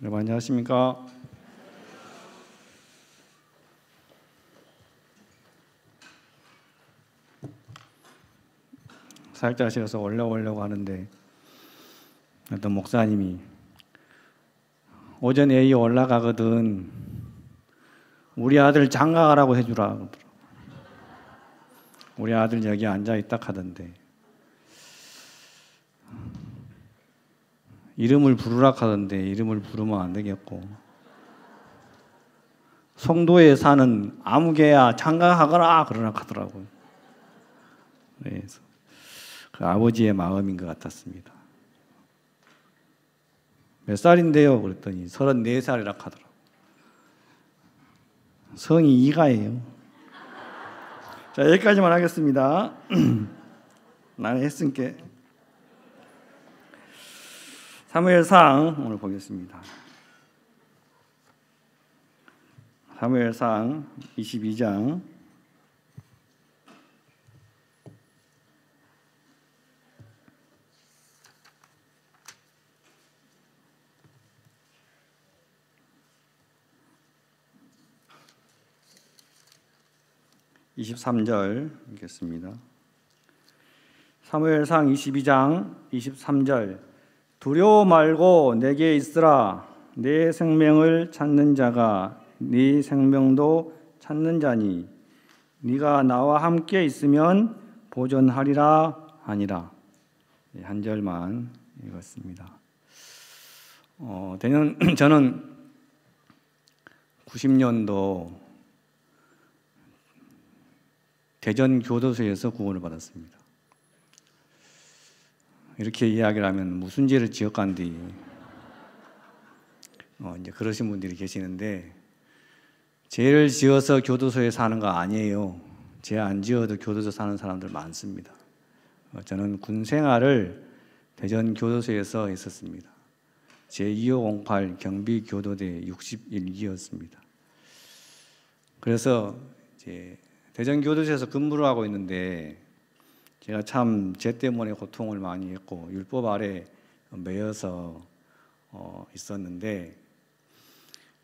여러분 안녕하십니까? 살짝 싫어서 올라오려고 하는데 어떤 목사님이 오전 A에 올라가거든 우리 아들 장가가라고 해주라. 우리 아들 여기 앉아있다 하던데 이름을 부르라 하던데 이름을 부르면 안 되겠고 송도에 사는 아무개야 장가가거라 그러나 하더라고요. 그래서 그 아버지의 마음인 것 같았습니다. 몇 살인데요? 그랬더니 34살이라 하더라고요. 성이 이가예요. 자, 여기까지만 하겠습니다. 나는 했으니까. 사무엘상 오늘 보겠습니다. 사무엘상 22장 23절 읽겠습니다. 사무엘상 22장 23절 두려워 말고 내게 있으라. 내 생명을 찾는 자가 네 생명도 찾는 자니 네가 나와 함께 있으면 보존하리라 하니라. 한 절만 읽었습니다. 저는 90년도 대전 교도소에서 구원을 받았습니다. 이렇게 이야기를 하면 무슨 죄를 지었간디 이제 그러신 분들이 계시는데 죄를 지어서 교도소에 사는 거 아니에요. 죄 안 지어도 교도소 사는 사람들 많습니다. 저는 군 생활을 대전 교도소에서 했었습니다. 제2508 경비교도대 61기였습니다. 그래서 이제 대전 교도소에서 근무를 하고 있는데 제가 참 죄 때문에 고통을 많이 했고 율법 아래 매여서 있었는데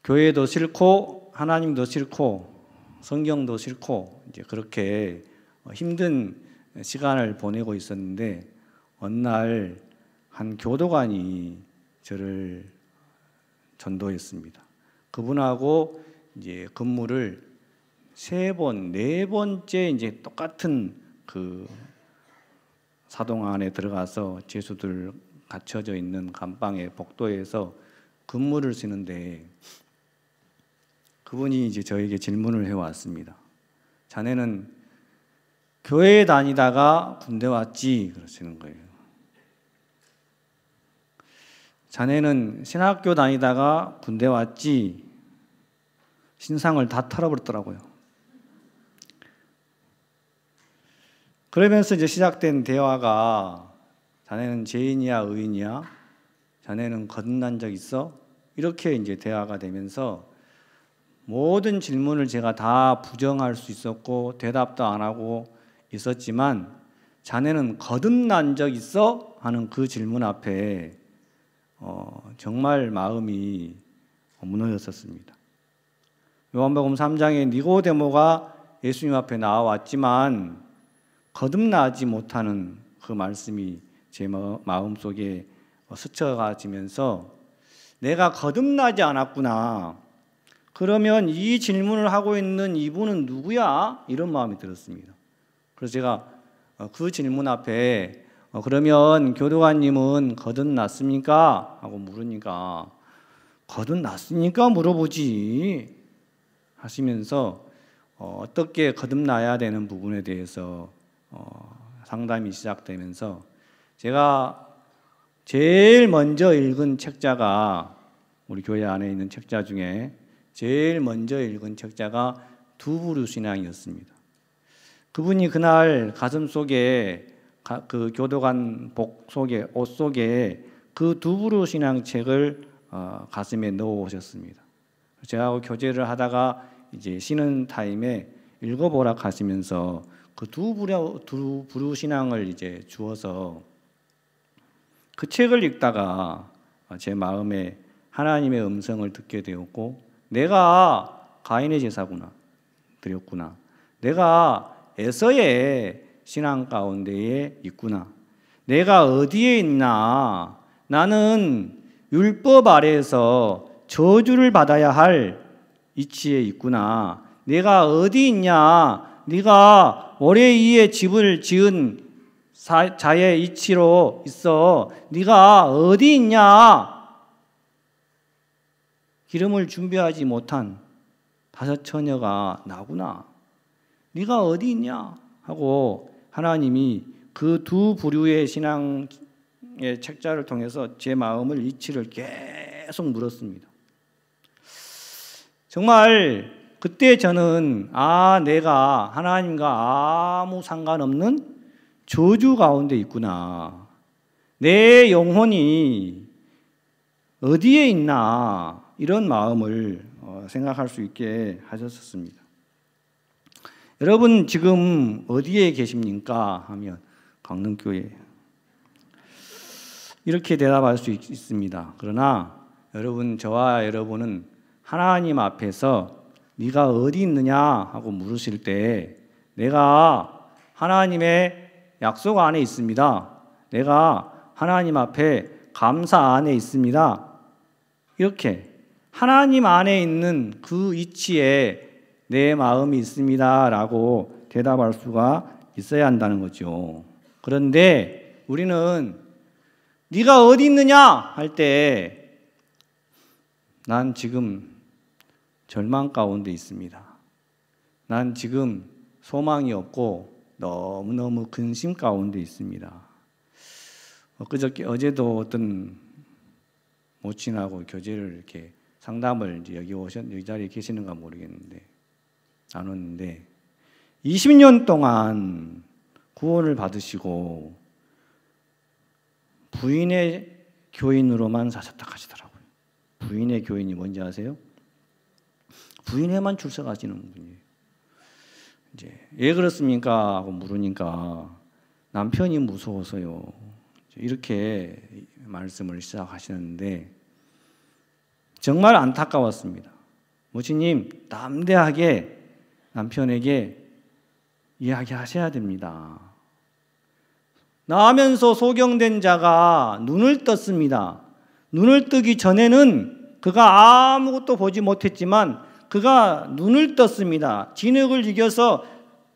교회도 싫고 하나님도 싫고 성경도 싫고 이제 그렇게 힘든 시간을 보내고 있었는데 어느 날 한 교도관이 저를 전도했습니다. 그분하고 이제 근무를 3번, 4번째 이제 똑같은 그 사동 안에 들어가서 죄수들 갇혀져 있는 감방의 복도에서 근무를 쓰는데 그분이 이제 저에게 질문을 해왔습니다. 자네는 교회에 다니다가 군대 왔지? 그러시는 거예요. 자네는 신학교 다니다가 군대 왔지? 신상을 다 털어버렸더라고요. 그러면서 이제 시작된 대화가 자네는 죄인이야 의인이야? 자네는 거듭난 적 있어? 이렇게 이제 대화가 되면서 모든 질문을 제가 다 부정할 수 있었고 대답도 안 하고 있었지만 자네는 거듭난 적 있어? 하는 그 질문 앞에 정말 마음이 무너졌었습니다. 요한복음 3장에 니고데모가 예수님 앞에 나와왔지만 거듭나지 못하는 그 말씀이 제 마음속에 스쳐가지면서 내가 거듭나지 않았구나. 그러면 이 질문을 하고 있는 이분은 누구야? 이런 마음이 들었습니다. 그래서 제가 그 질문 앞에 그러면 교도관님은 거듭났습니까? 하고 물으니까 거듭났으니까 물어보지 하시면서 어떻게 거듭나야 되는 부분에 대해서 상담이 시작되면서 제가 제일 먼저 읽은 책자가 우리 교회 안에 있는 책자 중에 제일 먼저 읽은 책자가 두부르 신앙이었습니다. 그분이 그날 가슴 속에 그 교도관 복 속에 옷 속에 그 두부르 신앙 책을 가슴에 넣어 오셨습니다. 제가 교제를 하다가 이제 쉬는 타임에 읽어보라 하시면서 그 두부르 신앙을 이제 주어서 그 책을 읽다가 제 마음에 하나님의 음성을 듣게 되었고, 내가 가인의 제사구나, 드렸구나, 내가 에서의 신앙 가운데에 있구나, 내가 어디에 있나, 나는 율법 아래에서 저주를 받아야 할 이치에 있구나, 내가 어디 있냐, 네가 모래 위에 집을 지은 자의 이치로 있어, 네가 어디 있냐, 기름을 준비하지 못한 5 처녀가 나구나, 네가 어디 있냐 하고 하나님이 그 두 부류의 신앙의 책자를 통해서 제 마음을 이치를 계속 물었습니다. 정말 그때 저는 내가 하나님과 아무 상관없는 저주 가운데 있구나, 내 영혼이 어디에 있나, 이런 마음을 생각할 수 있게 하셨습니다. 여러분 지금 어디에 계십니까 하면 강릉교회, 이렇게 대답할 수 있습니다. 그러나 여러분, 저와 여러분은 하나님 앞에서 네가 어디 있느냐 하고 물으실 때, 내가 하나님의 약속 안에 있습니다, 내가 하나님 앞에 감사 안에 있습니다, 이렇게 하나님 안에 있는 그 이치에 내 마음이 있습니다 라고 대답할 수가 있어야 한다는 거죠. 그런데 우리는 네가 어디 있느냐 할 때, 난 지금 절망 가운데 있습니다, 난 지금 소망이 없고 너무너무 근심 가운데 있습니다. 어제도 어떤 모친하고 교제를 이렇게 상담을 이제 여기 자리에 계시는가 모르겠는데 나눴는데, 20년 동안 구원을 받으시고 부인의 교인으로만 사셨다 하시더라고요. 부인의 교인이 뭔지 아세요? 부인에만 출석하시는 분이에요. 이제 왜 그렇습니까 하고 물으니까 남편이 무서워서요, 이렇게 말씀을 시작하시는데 정말 안타까웠습니다. 모치님, 담대하게 남편에게 이야기하셔야 됩니다. 나면서 소경된 자가 눈을 떴습니다. 눈을 뜨기 전에는 그가 아무것도 보지 못했지만 그가 눈을 떴습니다. 진흙을 이겨서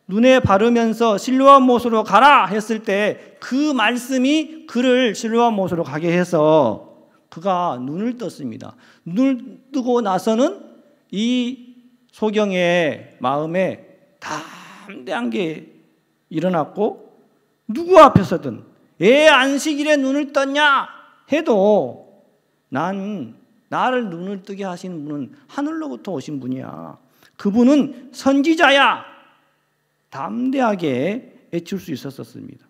눈에 바르면서 실로암 못으로 가라 했을 때 그 말씀이 그를 실로암 못으로 가게 해서 그가 눈을 떴습니다. 눈을 뜨고 나서는 이 소경의 마음에 담대한 게 일어났고, 누구 앞에서든 왜 안식일에 눈을 떴냐 해도 나를 눈을 뜨게 하시는 분은 하늘로부터 오신 분이야, 그분은 선지자야, 담대하게 외칠 수 있었습니다.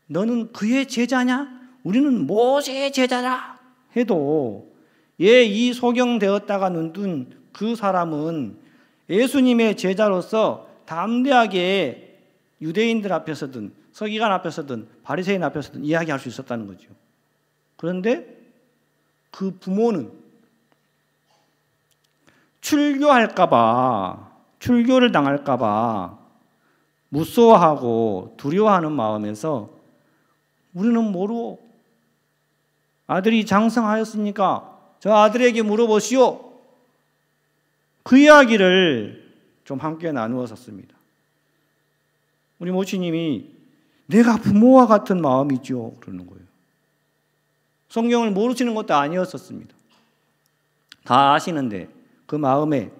너는 그의 제자냐? 우리는 모세의 제자라 해도 이 소경되었다가 눈뜬 그 사람은 예수님의 제자로서 담대하게 유대인들 앞에서든 서기관 앞에서든 바리새인 앞에서든 이야기할 수 있었다는 거죠. 그런데 그 부모는 출교를 당할까봐 무서워하고 두려워하는 마음에서 우리는 모르고 아들이 장성하였으니까 저 아들에게 물어보시오, 그 이야기를 좀 함께 나누었었습니다. 우리 모치님이 내가 부모와 같은 마음이죠 그러는 거예요. 성경을 모르시는 것도 아니었었습니다. 다 아시는데 그 마음에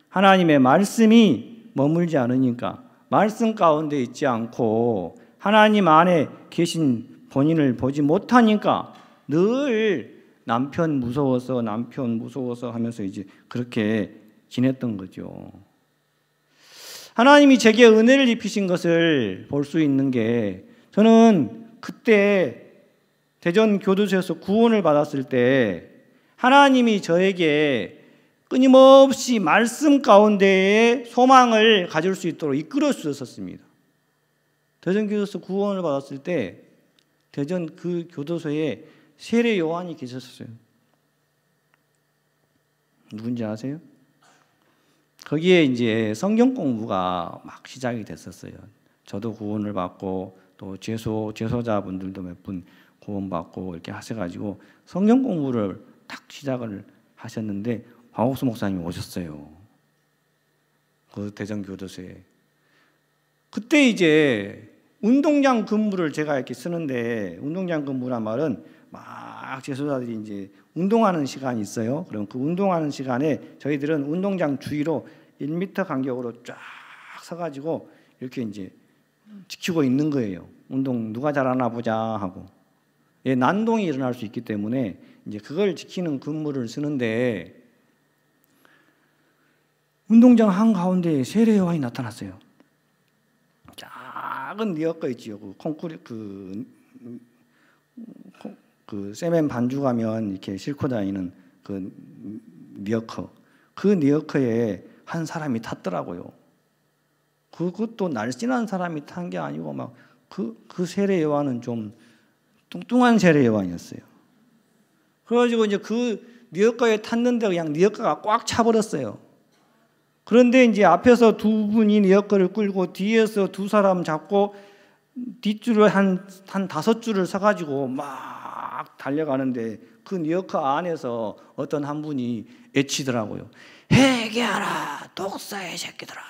하나님의 말씀이 머물지 않으니까, 말씀 가운데 있지 않고 하나님 안에 계신 본인을 보지 못하니까 늘 남편 무서워서 하면서 이제 그렇게 지냈던 거죠. 하나님이 제게 은혜를 입히신 것을 볼 수 있는 게, 저는 그때 대전 교도소에서 구원을 받았을 때 하나님이 저에게 끊임없이 말씀 가운데에 소망을 가질 수 있도록 이끌어 주셨습니다. 대전 교도소 구원을 받았을 때 대전 그 교도소에 세례 요한이 계셨어요. 누군지 아세요? 거기에 이제 성경 공부가 막 시작이 됐었어요. 저도 구원을 받고 또 제소자분들도 몇 분 구원받고 이렇게 하셔가지고 성경 공부를 딱 시작을 하셨는데 박옥수 목사님이 오셨어요. 그 대전교도소에. 그때 이제 운동장 근무를 제가 이렇게 쓰는데, 운동장 근무란 말은 막 제소자들이 이제 운동하는 시간이 있어요. 그럼 그 운동하는 시간에 저희들은 운동장 주위로 1m 간격으로 쫙 서가지고 이렇게 이제 지키고 있는 거예요. 운동 누가 잘하나 보자 하고. 예, 난동이 일어날 수 있기 때문에 이제 그걸 지키는 근무를 쓰는데, 운동장 한가운데 세례 요한이 나타났어요. 작은 리어커 있지요. 그 콘크리트 그 세멘 반죽 하면 이렇게 싣고 다니는 그 리어커. 그 리어커에 한 사람이 탔더라고요. 그것도 날씬한 사람이 탄 게 아니고 막 그 세례 요한은 좀 뚱뚱한 세례 요한이었어요. 그래가지고 이제 그 리어커에 탔는데 그냥 리어커가 꽉 차버렸어요. 그런데 이제 앞에서 두 분이 리어커를 끌고 뒤에서 두 사람 잡고 뒷줄을 한 5줄을 서가지고 막 달려가는데 그 리어커 안에서 어떤 한 분이 애치더라고요. 회개하라 독사의 새끼들아.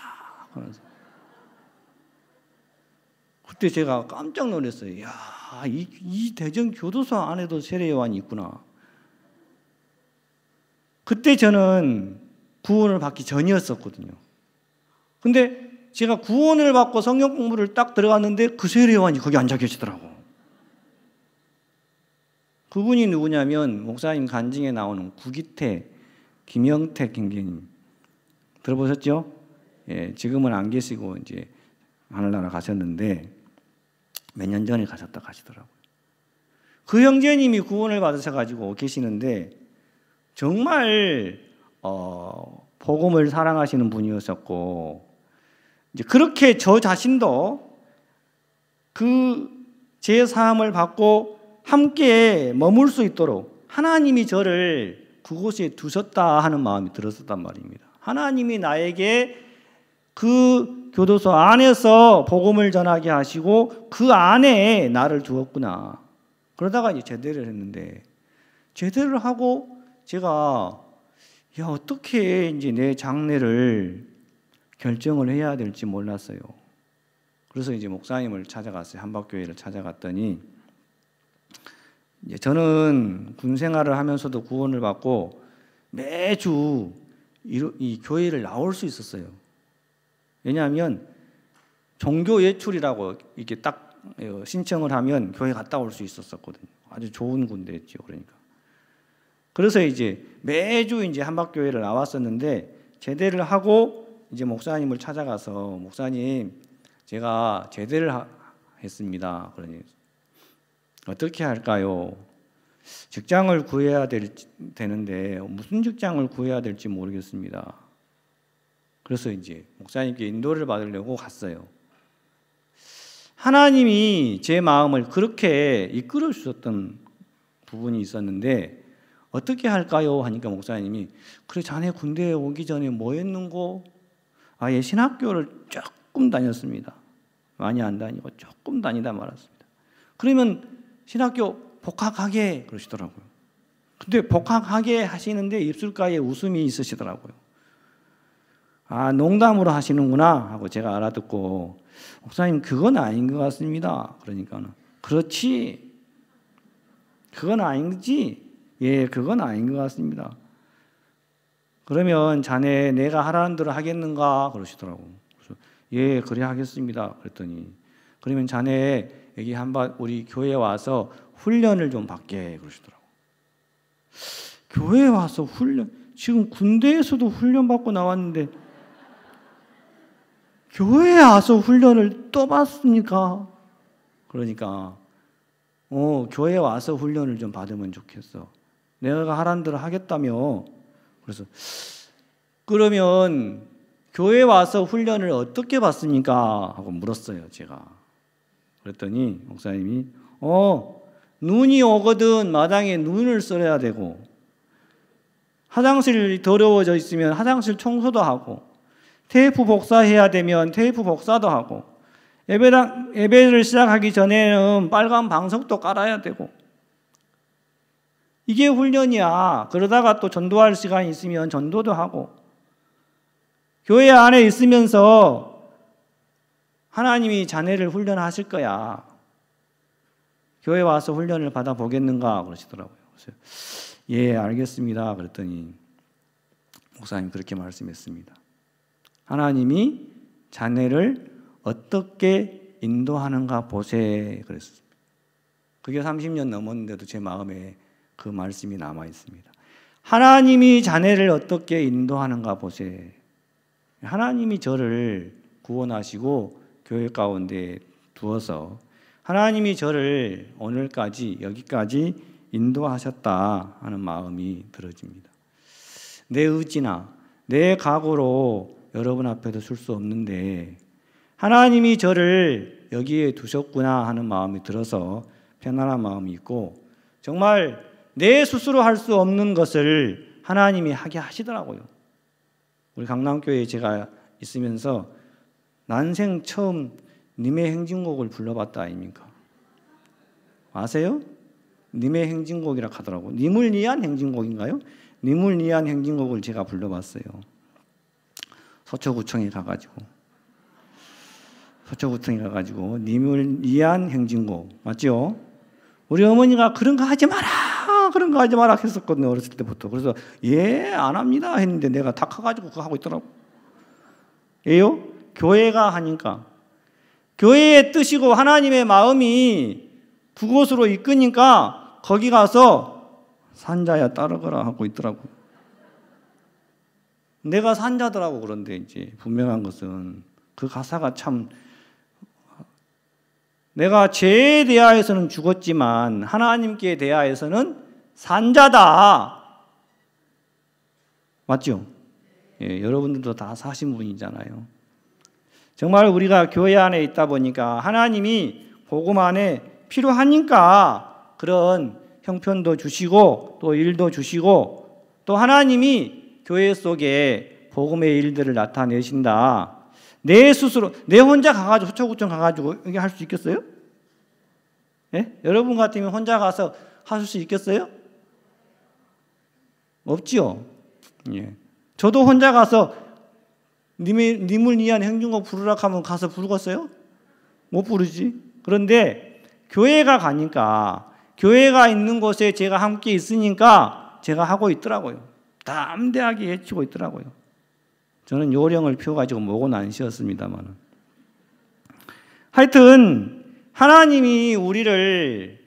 그때 제가 깜짝 놀랐어요. 야, 이 대전 교도소 안에도 세례 요한이 있구나. 그때 저는 구원을 받기 전이었었거든요. 근데 제가 구원을 받고 성경 공부를 딱 들어갔는데 그 세례 요한이 거기 앉아 계시더라고. 그분이 누구냐면 목사님 간증에 나오는 구기태 김영택 경계님 들어보셨죠? 예, 지금은 안 계시고 이제 하늘나라 가셨는데 몇 년 전에 가셨다 가시더라고요. 그 형제님이 구원을 받으셔가지고 계시는데 정말 복음을 사랑하시는 분이었었고, 이제 그렇게 저 자신도 그 제 사함을 받고 함께 머물 수 있도록 하나님이 저를 그곳에 두셨다 하는 마음이 들었었단 말입니다. 하나님이 나에게 그 교도소 안에서 복음을 전하게 하시고 그 안에 나를 두었구나. 그러다가 이제 제대를 했는데, 제대를 하고 제가 어떻게 이제 내 장래를 결정을 해야 될지 몰랐어요. 그래서 이제 목사님을 찾아갔어요. 한박교회를 찾아갔더니, 이제 저는 군 생활을 하면서도 구원을 받고 매주 이 교회를 나올 수 있었어요. 왜냐하면 종교 외출이라고 이렇게 딱 신청을 하면 교회 갔다 올 수 있었거든요. 아주 좋은 군대였죠. 그러니까. 그래서 이제 매주 이제 한박교회를 나왔었는데, 제대를 하고 이제 목사님을 찾아가서 목사님 제가 제대를 했습니다. 그러니 어떻게 할까요? 직장을 구해야 되는데 무슨 직장을 구해야 될지 모르겠습니다. 그래서 이제 목사님께 인도를 받으려고 갔어요. 하나님이 제 마음을 그렇게 이끌어 주셨던 부분이 있었는데 어떻게 할까요? 하니까 목사님이 그래 자네 군대에 오기 전에 뭐 했는고? 아예 신학교를 조금 다녔습니다. 많이 안 다니고 조금 다니다 말았습니다. 그러면 신학교 복학하게 그러시더라고요. 근데 복학하게 하시는데 입술가에 웃음이 있으시더라고요. 아, 농담으로 하시는구나 하고 제가 알아듣고, 목사님 그건 아닌 것 같습니다. 그러니까는 그렇지, 그건 아니지. 예, 그건 아닌 것 같습니다. 그러면 자네 내가 하라는 대로 하겠는가 그러시더라고요. 그래서 예, 그래 하겠습니다. 그랬더니 그러면 자네 여기 한번 우리 교회에 와서 훈련을 좀 받게 그러시더라고요. 교회에 와서 훈련, 지금 군대에서도 훈련 받고 나왔는데 교회에 와서 훈련을 또 받습니까? 그러니까 교회에 와서 훈련을 좀 받으면 좋겠어. 내가 하라는 대로 하겠다며. 그래서 그러면 교회에 와서 훈련을 어떻게 받습니까? 하고 물었어요, 제가. 그랬더니 목사님이 눈이 오거든 마당에 눈을 썰어야 되고, 화장실 더러워져 있으면 화장실 청소도 하고, 테이프 복사해야 되면 테이프 복사도 하고, 예배를 시작하기 전에는 빨간 방석도 깔아야 되고, 이게 훈련이야. 그러다가 또 전도할 시간이 있으면 전도도 하고, 교회 안에 있으면서 하나님이 자네를 훈련하실 거야. 교회 와서 훈련을 받아보겠는가 그러시더라고요. 그래서 예, 알겠습니다. 그랬더니 목사님 그렇게 말씀했습니다. 하나님이 자네를 어떻게 인도하는가 보세 그랬습니다. 그게 30년 넘었는데도 제 마음에 그 말씀이 남아 있습니다. 하나님이 자네를 어떻게 인도하는가 보세. 하나님이 저를 구원하시고 교회 가운데 두어서 하나님이 저를 오늘까지 여기까지 인도하셨다 하는 마음이 들어집니다. 내 의지나 내 각오로 여러분 앞에도 설 수 없는데 하나님이 저를 여기에 두셨구나 하는 마음이 들어서 편안한 마음이 있고, 정말 내 스스로 할 수 없는 것을 하나님이 하게 하시더라고요. 우리 강남교회에 제가 있으면서 난생 처음 님의 행진곡을 불러봤다 아닙니까? 아세요? 님의 행진곡이라 하더라고요. 님을 위한 행진곡인가요? 님을 위한 행진곡을 제가 불러봤어요. 서초구청에 가가지고 님을 위한 행진곡 맞죠? 우리 어머니가 그런 거 하지 마라 했었거든요. 어렸을 때부터. 그래서 예, 안 합니다 했는데 내가 다 커가지고 그거 하고 있더라고. 예요? 교회가 하니까, 교회의 뜻이고 하나님의 마음이 그곳으로 이끄니까 거기 가서 산자야 따르거라 하고 있더라고. 내가 산자더라고. 그런데 이제 분명한 것은 그 가사가 참, 내가 죄에 대하여서는 죽었지만 하나님께 대하여서는 산자다. 맞죠? 예, 여러분들도 다 사신 분이잖아요. 정말 우리가 교회 안에 있다 보니까 하나님이 복음 안에 필요하니까 그런 형편도 주시고 또 일도 주시고, 또 하나님이 교회 속에 복음의 일들을 나타내신다. 내 스스로, 내 혼자 가가지고 서초구청 가가지고 여기 할 수 있겠어요? 예? 여러분 같으면 혼자 가서 하실 수 있겠어요? 없지요. 예. 저도 혼자 가서 님을 위한 행진곡 부르라 하면 가서 부르겠어요? 못 부르지. 그런데 교회가 가니까, 교회가 있는 곳에 제가 함께 있으니까 제가 하고 있더라고요. 담대하게 외치고 있더라고요. 저는 요령을 펴가지고 목은 안 쉬었습니다만, 하여튼 하나님이 우리를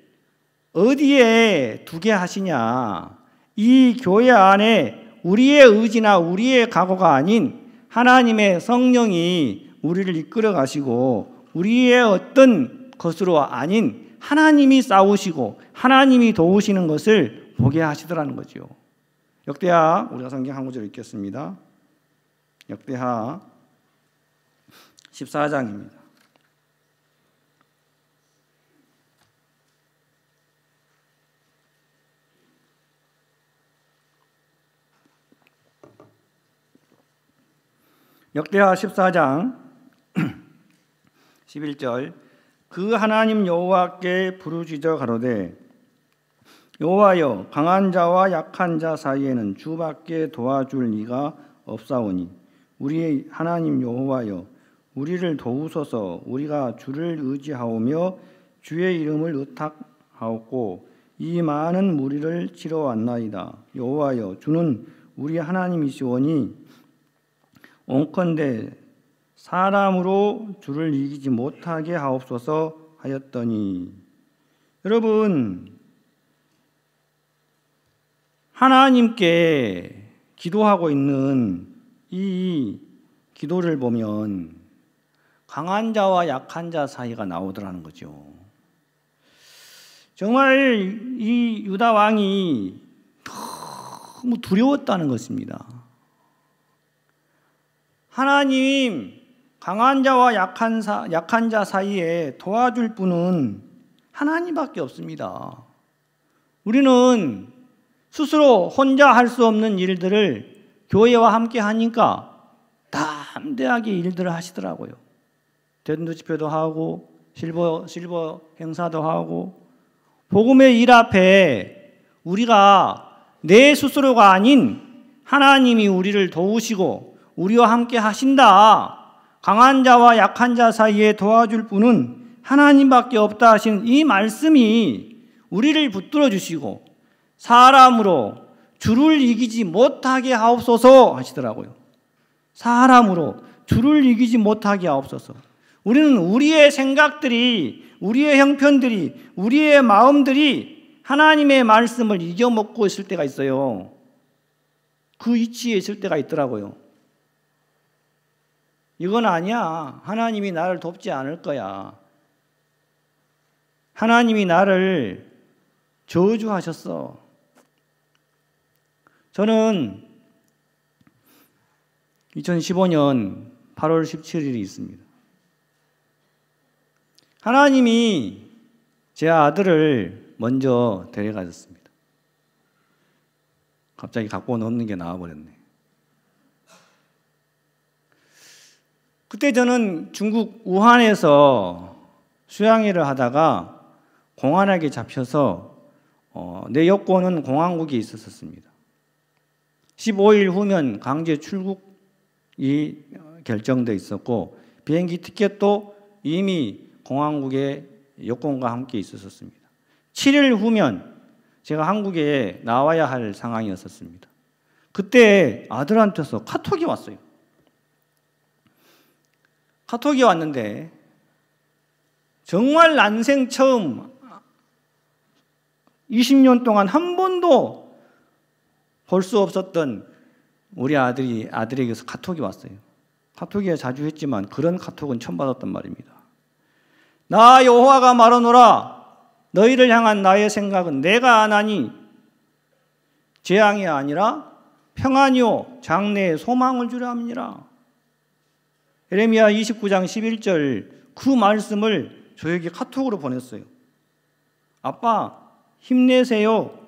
어디에 두게 하시냐, 이 교회 안에 우리의 의지나 우리의 각오가 아닌 하나님의 성령이 우리를 이끌어 가시고 우리의 어떤 것으로 아닌 하나님이 싸우시고 하나님이 도우시는 것을 보게 하시더라는 거죠. 역대하, 우리가 성경 한 구절 읽겠습니다. 역대하 14장입니다. 역대하 14장 11절, 그 하나님 여호와께 부르짖어 가로되 여호와여, 강한 자와 약한 자 사이에는 주밖에 도와줄 이가 없사오니 우리의 하나님 여호와여, 우리를 도우소서. 우리가 주를 의지하오며 주의 이름을 의탁하옵고 이 많은 무리를 치러 왔나이다. 여호와여, 주는 우리 하나님이시오니 온컨대 사람으로 주를 이기지 못하게 하옵소서 하였더니, 여러분, 하나님께 기도하고 있는 이 기도를 보면 강한 자와 약한 자 사이가 나오더라는 거죠. 정말 이 유다 왕이 너무 두려웠다는 것입니다. 하나님, 강한 자와 약한 자 사이에 도와줄 분은 하나님밖에 없습니다. 우리는 스스로 혼자 할 수 없는 일들을 교회와 함께 하니까 담대하게 일들을 하시더라고요. 전도 집회도 하고 실버 행사도 하고 복음의 일 앞에 우리가 내 스스로가 아닌 하나님이 우리를 도우시고 우리와 함께 하신다. 강한 자와 약한 자 사이에 도와줄 분은 하나님밖에 없다 하신 이 말씀이 우리를 붙들어 주시고 사람으로 주를 이기지 못하게 하옵소서 하시더라고요. 사람으로 주를 이기지 못하게 하옵소서. 우리는 우리의 생각들이, 우리의 형편들이, 우리의 마음들이 하나님의 말씀을 이겨먹고 있을 때가 있어요. 그 위치에 있을 때가 있더라고요. 이건 아니야. 하나님이 나를 돕지 않을 거야. 하나님이 나를 저주하셨어. 저는 2015년 8월 17일이 있습니다. 하나님이 제 아들을 먼저 데려가셨습니다. 갑자기 각본 없는 게 나와버렸네. 그때 저는 중국 우한에서 수양회를 하다가 공안에게 잡혀서 내 여권은 공안국에 있었습니다. 15일 후면 강제 출국이 결정돼 있었고 비행기 티켓도 이미 공안국의 여권과 함께 있었습니다. 7일 후면 제가 한국에 나와야 할 상황이었습니다. 그때 아들한테서 카톡이 왔어요. 카톡이 왔는데 정말 난생 처음 20년 동안 한 번도 볼 수 없었던 우리 아들에게서 카톡이 왔어요. 카톡이 자주 했지만 그런 카톡은 처음 받았단 말입니다. 나 여호와가 말하노라 너희를 향한 나의 생각은 내가 안하니 재앙이 아니라 평안이요 장래에 소망을 주려 함이니라. 예레미야 29장 11절 그 말씀을 저에게 카톡으로 보냈어요. 아빠 힘내세요.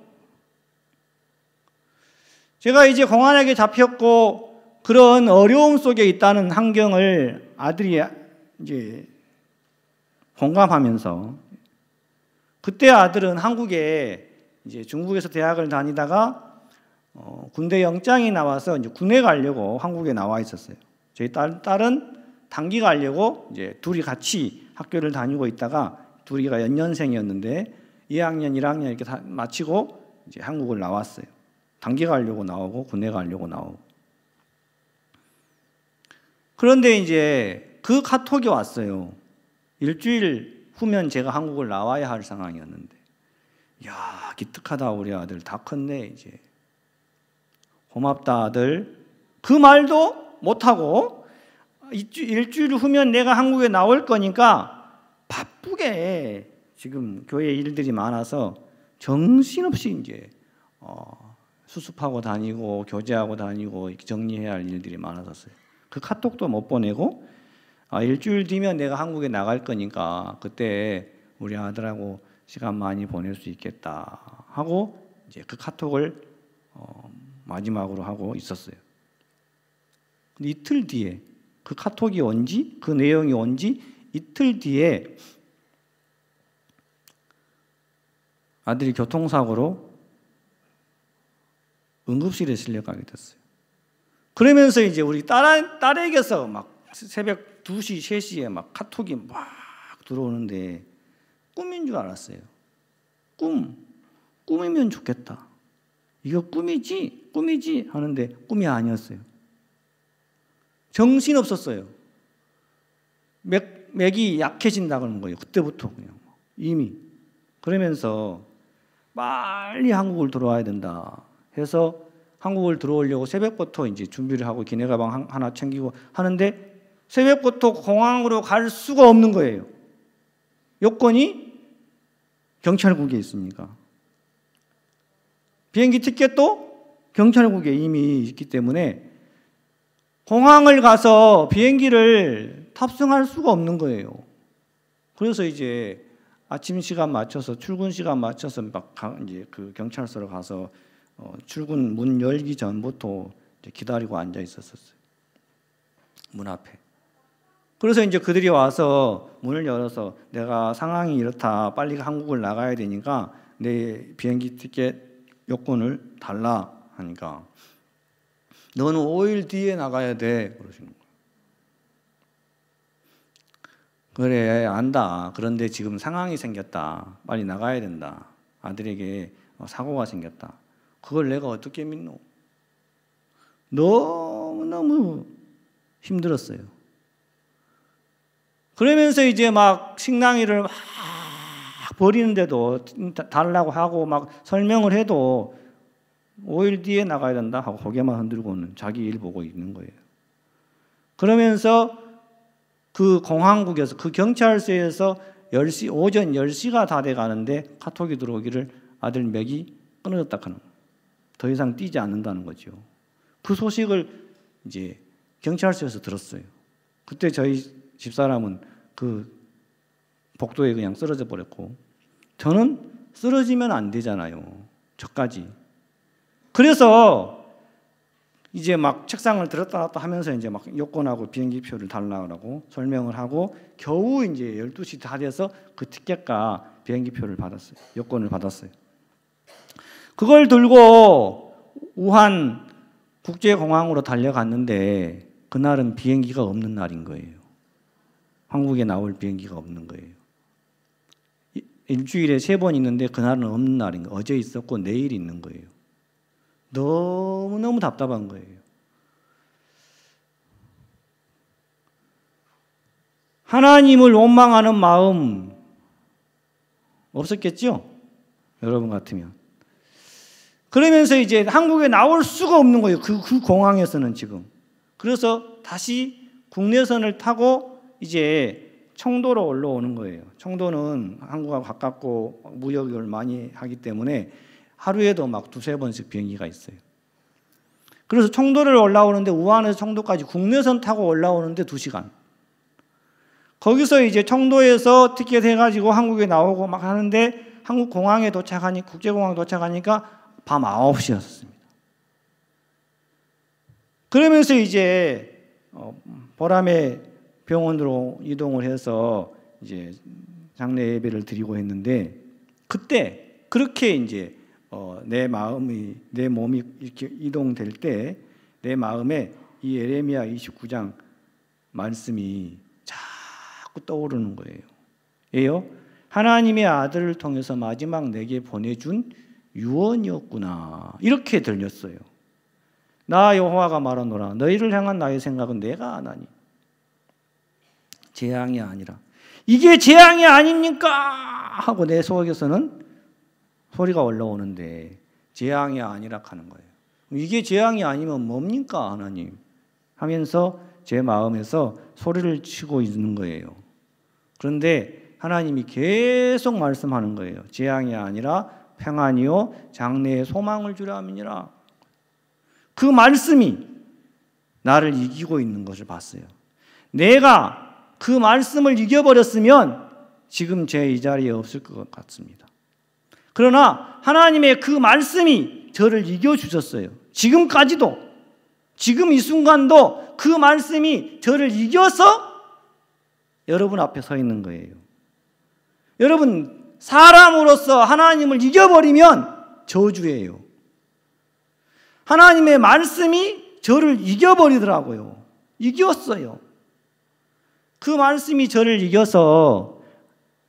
제가 이제 공안에게 잡혔고 그런 어려움 속에 있다는 환경을 아들이 이제 공감하면서 그때 아들은 한국에 이제 중국에서 대학을 다니다가 군대 영장이 나와서 이제 군에 가려고 한국에 나와 있었어요. 저희 딸은 단기 가려고 이제 둘이 같이 학교를 다니고 있다가 둘이가 연년생이었는데 2학년, 1학년 이렇게 다 마치고 이제 한국을 나왔어요. 단기 가려고 나오고 군에 가려고 나오고. 그런데 이제 그 카톡이 왔어요. 일주일 후면 제가 한국을 나와야 할 상황이었는데, 야 기특하다 우리 아들 다 컸네 이제. 고맙다 아들. 그 말도 못하고 일주일 후면 내가 한국에 나올 거니까 바쁘게 지금 교회 일들이 많아서 정신없이 이제 수습하고 다니고 교제하고 다니고 정리해야 할 일들이 많아졌어요. 그 카톡도 못 보내고 일주일 뒤면 내가 한국에 나갈 거니까 그때 우리 아들하고 시간 많이 보낼 수 있겠다 하고 이제 그 카톡을 마지막으로 하고 있었어요. 근데 이틀 뒤에 그 카톡이 온지 그 내용이 온지 이틀 뒤에 아들이 교통사고로 응급실에 실려가게 됐어요. 그러면서 이제 우리 딸에게서 막 새벽 2시, 3시에 막 카톡이 막 들어오는데 꿈인 줄 알았어요. 꿈이면 좋겠다. 이거 꿈이지 하는데 꿈이 아니었어요. 정신없었어요. 맥이 약해진다 그러는 거예요. 그때부터 그냥 이미. 그러면서 빨리 한국을 들어와야 된다 해서 한국을 들어오려고 새벽부터 이제 준비를 하고 기내 가방 하나 챙기고 하는데 새벽부터 공항으로 갈 수가 없는 거예요. 여권이 경찰국에 있으니까. 비행기 티켓도 경찰국에 이미 있기 때문에 공항을 가서 비행기를 탑승할 수가 없는 거예요. 그래서 이제 아침 시간 맞춰서 출근 시간 맞춰서 막 이제 그 경찰서로 가서 출근 문 열기 전부터 이제 기다리고 앉아 있었어요. 문 앞에. 그래서 이제 그들이 와서 문을 열어서 내가 상황이 이렇다. 빨리 한국을 나가야 되니까 내 비행기 티켓 요건을 달라 하니까 너는 5일 뒤에 나가야 돼. 그러시는 거예요. 그래, 안다. 그런데 지금 상황이 생겼다. 빨리 나가야 된다. 아들에게 사고가 생겼다. 그걸 내가 어떻게 믿노? 너무너무 힘들었어요. 그러면서 이제 막 식량위를 막 버리는데도 달라고 하고 막 설명을 해도 5일 뒤에 나가야 된다 하고 고개만 흔들고는 자기 일 보고 있는 거예요. 그러면서 그 공항국에서 그 경찰서에서 10시, 오전 10시가 다 돼 가는데 카톡이 들어오기를 아들 맥이 끊어졌다 하는 거예요. 더 이상 뛰지 않는다는 거죠. 그 소식을 이제 경찰서에서 들었어요. 그때 저희 집사람은 그 복도에 그냥 쓰러져 버렸고 저는 쓰러지면 안 되잖아요. 저까지. 그래서 이제 막 책상을 들었다 놨다 하면서 이제 막 요건하고 비행기표를 달라고 설명을 하고 겨우 이제 12시 다 돼서 그 티켓과 비행기표를 받았어요. 요건을 받았어요. 그걸 들고 우한 국제공항으로 달려갔는데 그날은 비행기가 없는 날인 거예요. 한국에 나올 비행기가 없는 거예요. 일주일에 3번 있는데 그날은 없는 날인 거예요. 어제 있었고 내일 있는 거예요. 너무너무 답답한 거예요. 하나님을 원망하는 마음 없었겠죠? 여러분 같으면. 그러면서 이제 한국에 나올 수가 없는 거예요. 그 공항에서는 지금. 그래서 다시 국내선을 타고 이제 청도로 올라오는 거예요. 청도는 한국하고 가깝고 무역을 많이 하기 때문에 하루에도 막 2-3번씩 비행기가 있어요. 그래서 청도를 올라오는데 우한에서 청도까지 국내선 타고 올라오는데 2시간. 거기서 이제 청도에서 티켓 해가지고 한국에 나오고 막 하는데 한국 공항에 도착하니 국제공항 도착하니까 밤 9시였습니다. 그러면서 이제 보람의 병원으로 이동을 해서 이제 장례 예배를 드리고 했는데 그때 그렇게 이제 내 몸이 이렇게 이동될 때 내 마음에 이 예레미야 29장 말씀이 자꾸 떠오르는 거예요. 예요? 하나님의 아들을 통해서 마지막 내게 보내준 유언이었구나. 이렇게 들렸어요. 나 여호와가 말하노라. 너희를 향한 나의 생각은 내가 아나니. 재앙이 아니라. 이게 재앙이 아닙니까? 하고 내 속에서는 소리가 올라오는데 재앙이 아니라 하는 거예요. 이게 재앙이 아니면 뭡니까 하나님? 하면서 제 마음에서 소리를 치고 있는 거예요. 그런데 하나님이 계속 말씀하는 거예요. 재앙이 아니라 평안이요 장래의 소망을 주려 함이니라. 그 말씀이 나를 이기고 있는 것을 봤어요. 내가 그 말씀을 이겨버렸으면 지금 제 이 자리에 없을 것 같습니다. 그러나 하나님의 그 말씀이 저를 이겨주셨어요. 지금까지도, 지금 이 순간도 그 말씀이 저를 이겨서 여러분 앞에 서 있는 거예요. 여러분, 사람으로서 하나님을 이겨버리면 저주예요. 하나님의 말씀이 저를 이겨버리더라고요. 이겼어요. 그 말씀이 저를 이겨서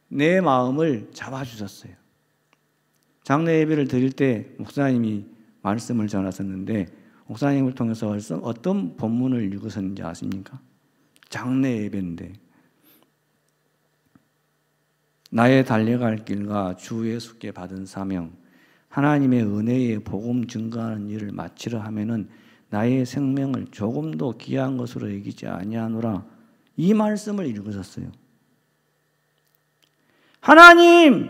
내 마음을 잡아주셨어요. 장례 예배를 드릴 때 목사님이 말씀을 전하셨는데 목사님을 통해서 어떤 본문을 읽으셨는지 아십니까? 장례 예배인데 나의 달려갈 길과 주 예수께 받은 사명 하나님의 은혜의 복음 증거하는 일을 마치려 하면은 나의 생명을 조금도 귀한 것으로 여기지 아니하노라. 이 말씀을 읽으셨어요. 하나님,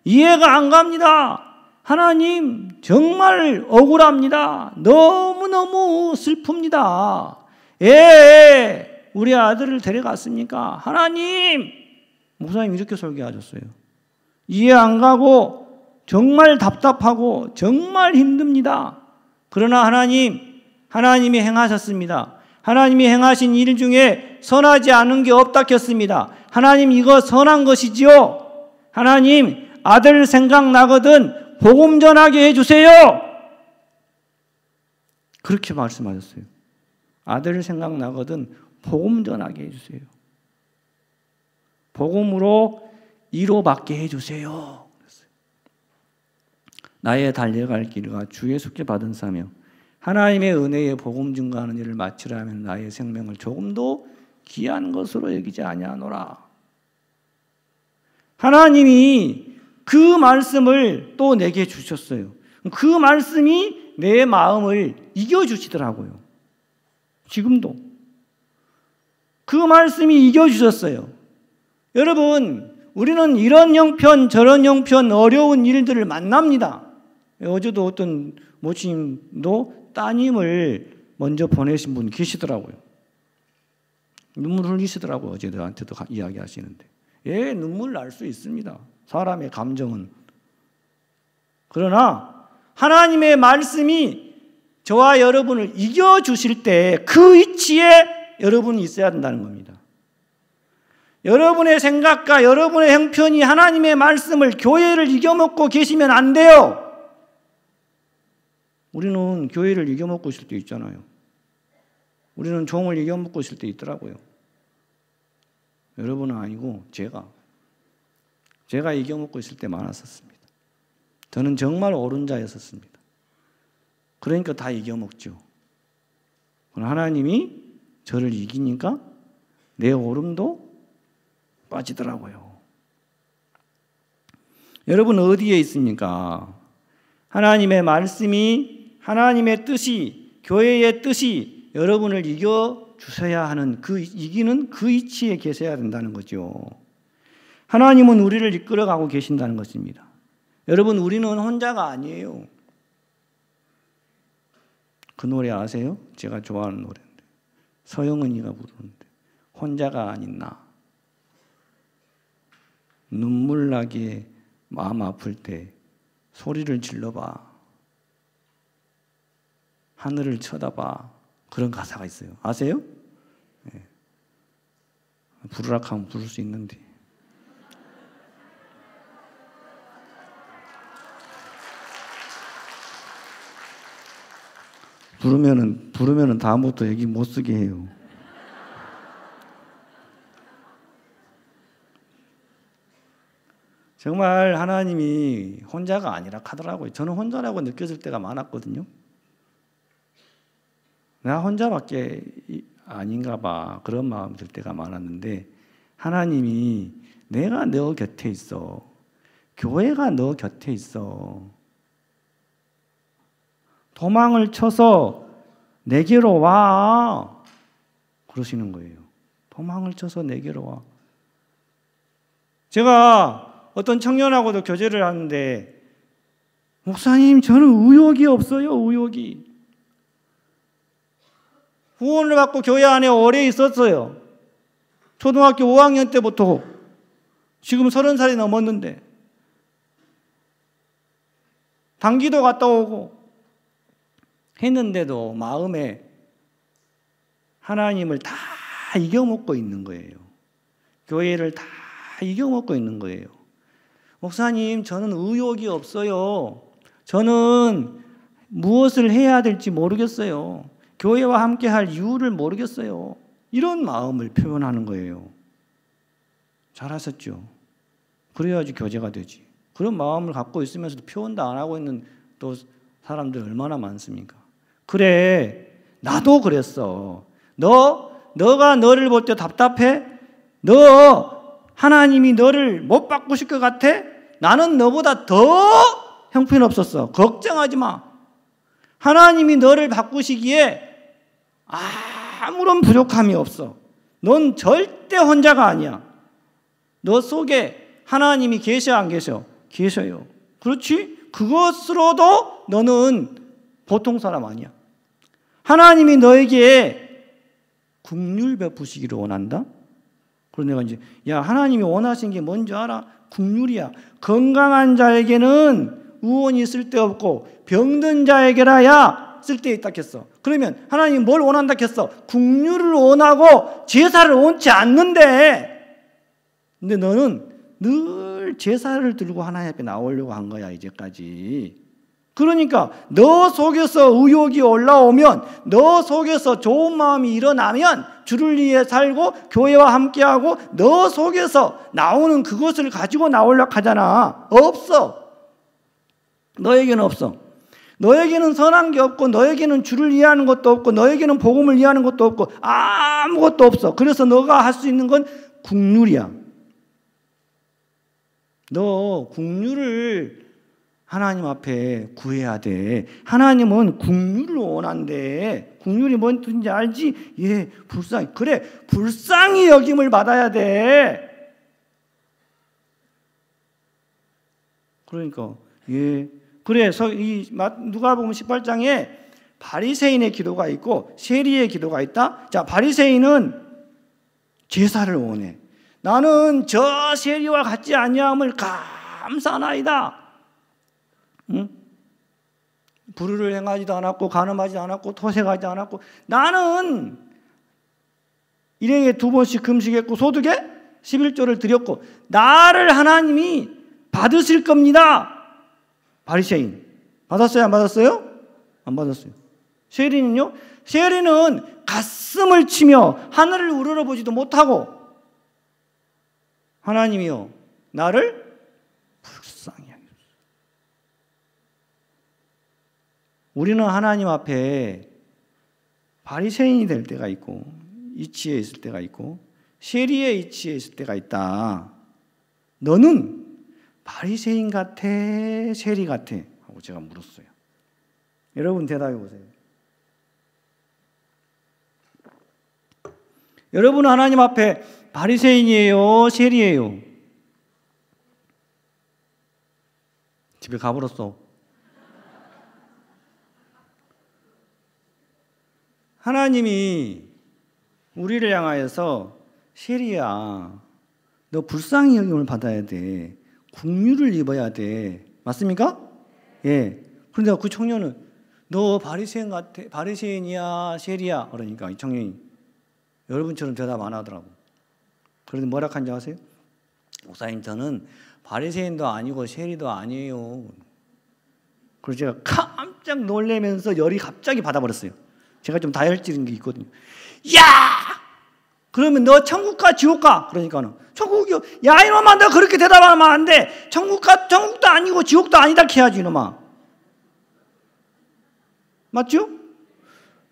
이해가 안 갑니다. 하나님, 정말 억울합니다. 너무너무 슬픕니다. 우리 아들을 데려갔습니까? 하나님! 목사님 이렇게 설교하셨어요. 이해 안 가고 정말 답답하고 정말 힘듭니다. 그러나 하나님이 행하셨습니다. 하나님이 행하신 일 중에 선하지 않은 게 없다 켰습니다. 하나님 이거 선한 것이지요. 하나님 아들 생각나거든 복음 전하게 해주세요. 그렇게 말씀하셨어요. 아들 생각나거든 복음 전하게 해주세요. 복음으로 위로받게 해주세요. 나의 달려갈 길과 주의 속죄 받은 사명 하나님의 은혜의 복음 증거하는 일을 마치라 하면 나의 생명을 조금도 귀한 것으로 여기지 아니하노라. 하나님이 그 말씀을 또 내게 주셨어요. 그 말씀이 내 마음을 이겨주시더라고요. 지금도 그 말씀이 이겨주셨어요. 여러분, 우리는 이런 형편 저런 형편 어려운 일들을 만납니다. 어제도 어떤 모친도 따님을 먼저 보내신 분 계시더라고요. 눈물 흘리시더라고요. 어제 저한테도 이야기하시는데. 예, 눈물 날 수 있습니다. 사람의 감정은. 그러나 하나님의 말씀이 저와 여러분을 이겨주실 때 그 위치에 여러분이 있어야 된다는 겁니다. 여러분의 생각과 여러분의 형편이 하나님의 말씀을 교회를 이겨먹고 계시면 안 돼요. 우리는 교회를 이겨먹고 있을 때 있잖아요. 우리는 종을 이겨먹고 있을 때 있더라고요. 여러분은 아니고 제가 이겨먹고 있을 때 많았었습니다. 저는 정말 옳은 자였었습니다. 그러니까 다 이겨먹죠. 하나님이 저를 이기니까 내 옳음도 빠지더라고요. 여러분 어디에 있습니까? 하나님의 말씀이 하나님의 뜻이 교회의 뜻이 여러분을 이겨주셔야 하는 이기는 그 위치에 계셔야 된다는 거죠. 하나님은 우리를 이끌어가고 계신다는 것입니다. 여러분 우리는 혼자가 아니에요. 그 노래 아세요? 제가 좋아하는 노래인데 서영은이가 부르는데 혼자가 아닌 나 눈물 나게 마음 아플 때 소리를 질러봐 하늘을 쳐다봐 그런 가사가 있어요. 아세요? 네. 부르라 하면 부를 수 있는데 부르면은 다음부터 얘기 못 쓰게 해요. 정말 하나님이 혼자가 아니라 하더라고요. 저는 혼자라고 느껴질 때가 많았거든요. 나 혼자밖에 아닌가 봐 그런 마음 들 때가 많았는데 하나님이 내가 너 곁에 있어. 교회가 너 곁에 있어. 도망을 쳐서 내게로 와. 그러시는 거예요. 도망을 쳐서 내게로 와. 제가 어떤 청년하고도 교제를 하는데 목사님 저는 의욕이 없어요. 의욕이. 후원을 받고 교회 안에 오래 있었어요. 초등학교 5학년 때부터 지금 30살이 넘었는데 단기도 갔다 오고 했는데도 마음에 하나님을 다 이겨먹고 있는 거예요. 교회를 다 이겨먹고 있는 거예요. 목사님 저는 의욕이 없어요. 저는 무엇을 해야 될지 모르겠어요. 교회와 함께 할 이유를 모르겠어요. 이런 마음을 표현하는 거예요. 잘하셨죠? 그래야지 교제가 되지. 그런 마음을 갖고 있으면서도 표현도 안 하고 있는 또 사람들 얼마나 많습니까? 그래, 나도 그랬어. 너가 너를 볼 때 답답해? 하나님이 너를 못 바꾸실 것 같아? 나는 너보다 더 형편없었어. 걱정하지 마. 하나님이 너를 바꾸시기에 아무런 부족함이 없어. 넌 절대 혼자가 아니야. 너 속에 하나님이 계셔 안 계셔? 계셔요. 그렇지? 그것으로도 너는 보통 사람 아니야. 하나님이 너에게 긍휼 베푸시기를 원한다? 그래서 내가 이제 야, 하나님이 원하시는 게 뭔지 알아? 국률이야. 건강한 자에게는 의원이 쓸데없고 병든 자에게라야 쓸데있다 했어. 그러면 하나님이 뭘 원한다 했어? 국률을 원하고 제사를 원치 않는데, 근데 너는 늘 제사를 들고 하나님 앞에 나오려고 한 거야 이제까지. 그러니까 너 속에서 의욕이 올라오면, 너 속에서 좋은 마음이 일어나면 주를 위해 살고 교회와 함께하고 너 속에서 나오는 그것을 가지고 나오려고 하잖아. 없어. 너에게는 없어. 너에게는 선한 게 없고, 너에게는 주를 이해하는 것도 없고, 너에게는 복음을 이해하는 것도 없고, 아무것도 없어. 그래서 너가 할 수 있는 건 국률이야. 너 국률을 하나님 앞에 구해야 돼. 하나님은 국률을 원한대. 국률이 뭔지 알지? 예, 불쌍히. 그래, 불쌍히 여김을 받아야 돼. 그러니까 예, 그래서 이 누가복음 18장에 바리새인의 기도가 있고 세리의 기도가 있다. 자, 바리새인은 제사를 원해. 나는 저 세리와 같지 아니함을 감사나이다. 응? 불의를 행하지도 않았고 간음하지도 않았고 토색하지 않았고, 나는 일행에 2번씩 금식했고 소득에 11조를 드렸고 나를 하나님이 받으실 겁니다. 바리새인 받았어요? 안 받았어요? 안 받았어요. 세리는요? 세리는 가슴을 치며 하늘을 우러러보지도 못하고 하나님이요, 나를 불쌍히 하소서. 우리는 하나님 앞에 바리새인이 될 때가 있고 이치에 있을 때가 있고 세리의 이치에 있을 때가 있다. 너는 바리새인 같아, 세리 같아? 하고 제가 물었어요. 여러분 대답해 보세요. 여러분은 하나님 앞에 바리새인이에요, 세리예요? 집에 가버렸어. 하나님이 우리를 향하여서 세리야, 너 불쌍히 여김을 받아야 돼. 국률을 입어야 돼. 맞습니까? 예. 그런데 그 청년은 너 바리새인 같아, 바리새인이야, 세리야? 그러니까 이 청년이 여러분처럼 대답 안 하더라고. 그런데 뭐라 한지 아세요? 목사님, 저는 바리새인도 아니고 세리도 아니에요. 그래서 제가 깜짝 놀라면서 열이 갑자기 받아버렸어요. 제가 좀 다혈질인 게 있거든요. 야! 그러면 너 천국 가, 지옥 가? 그러니까는 천국이요. 야, 이놈아, 너 그렇게 대답하면 안 돼. 천국도 아니고 지옥도 아니다 해야지, 이놈아. 맞죠?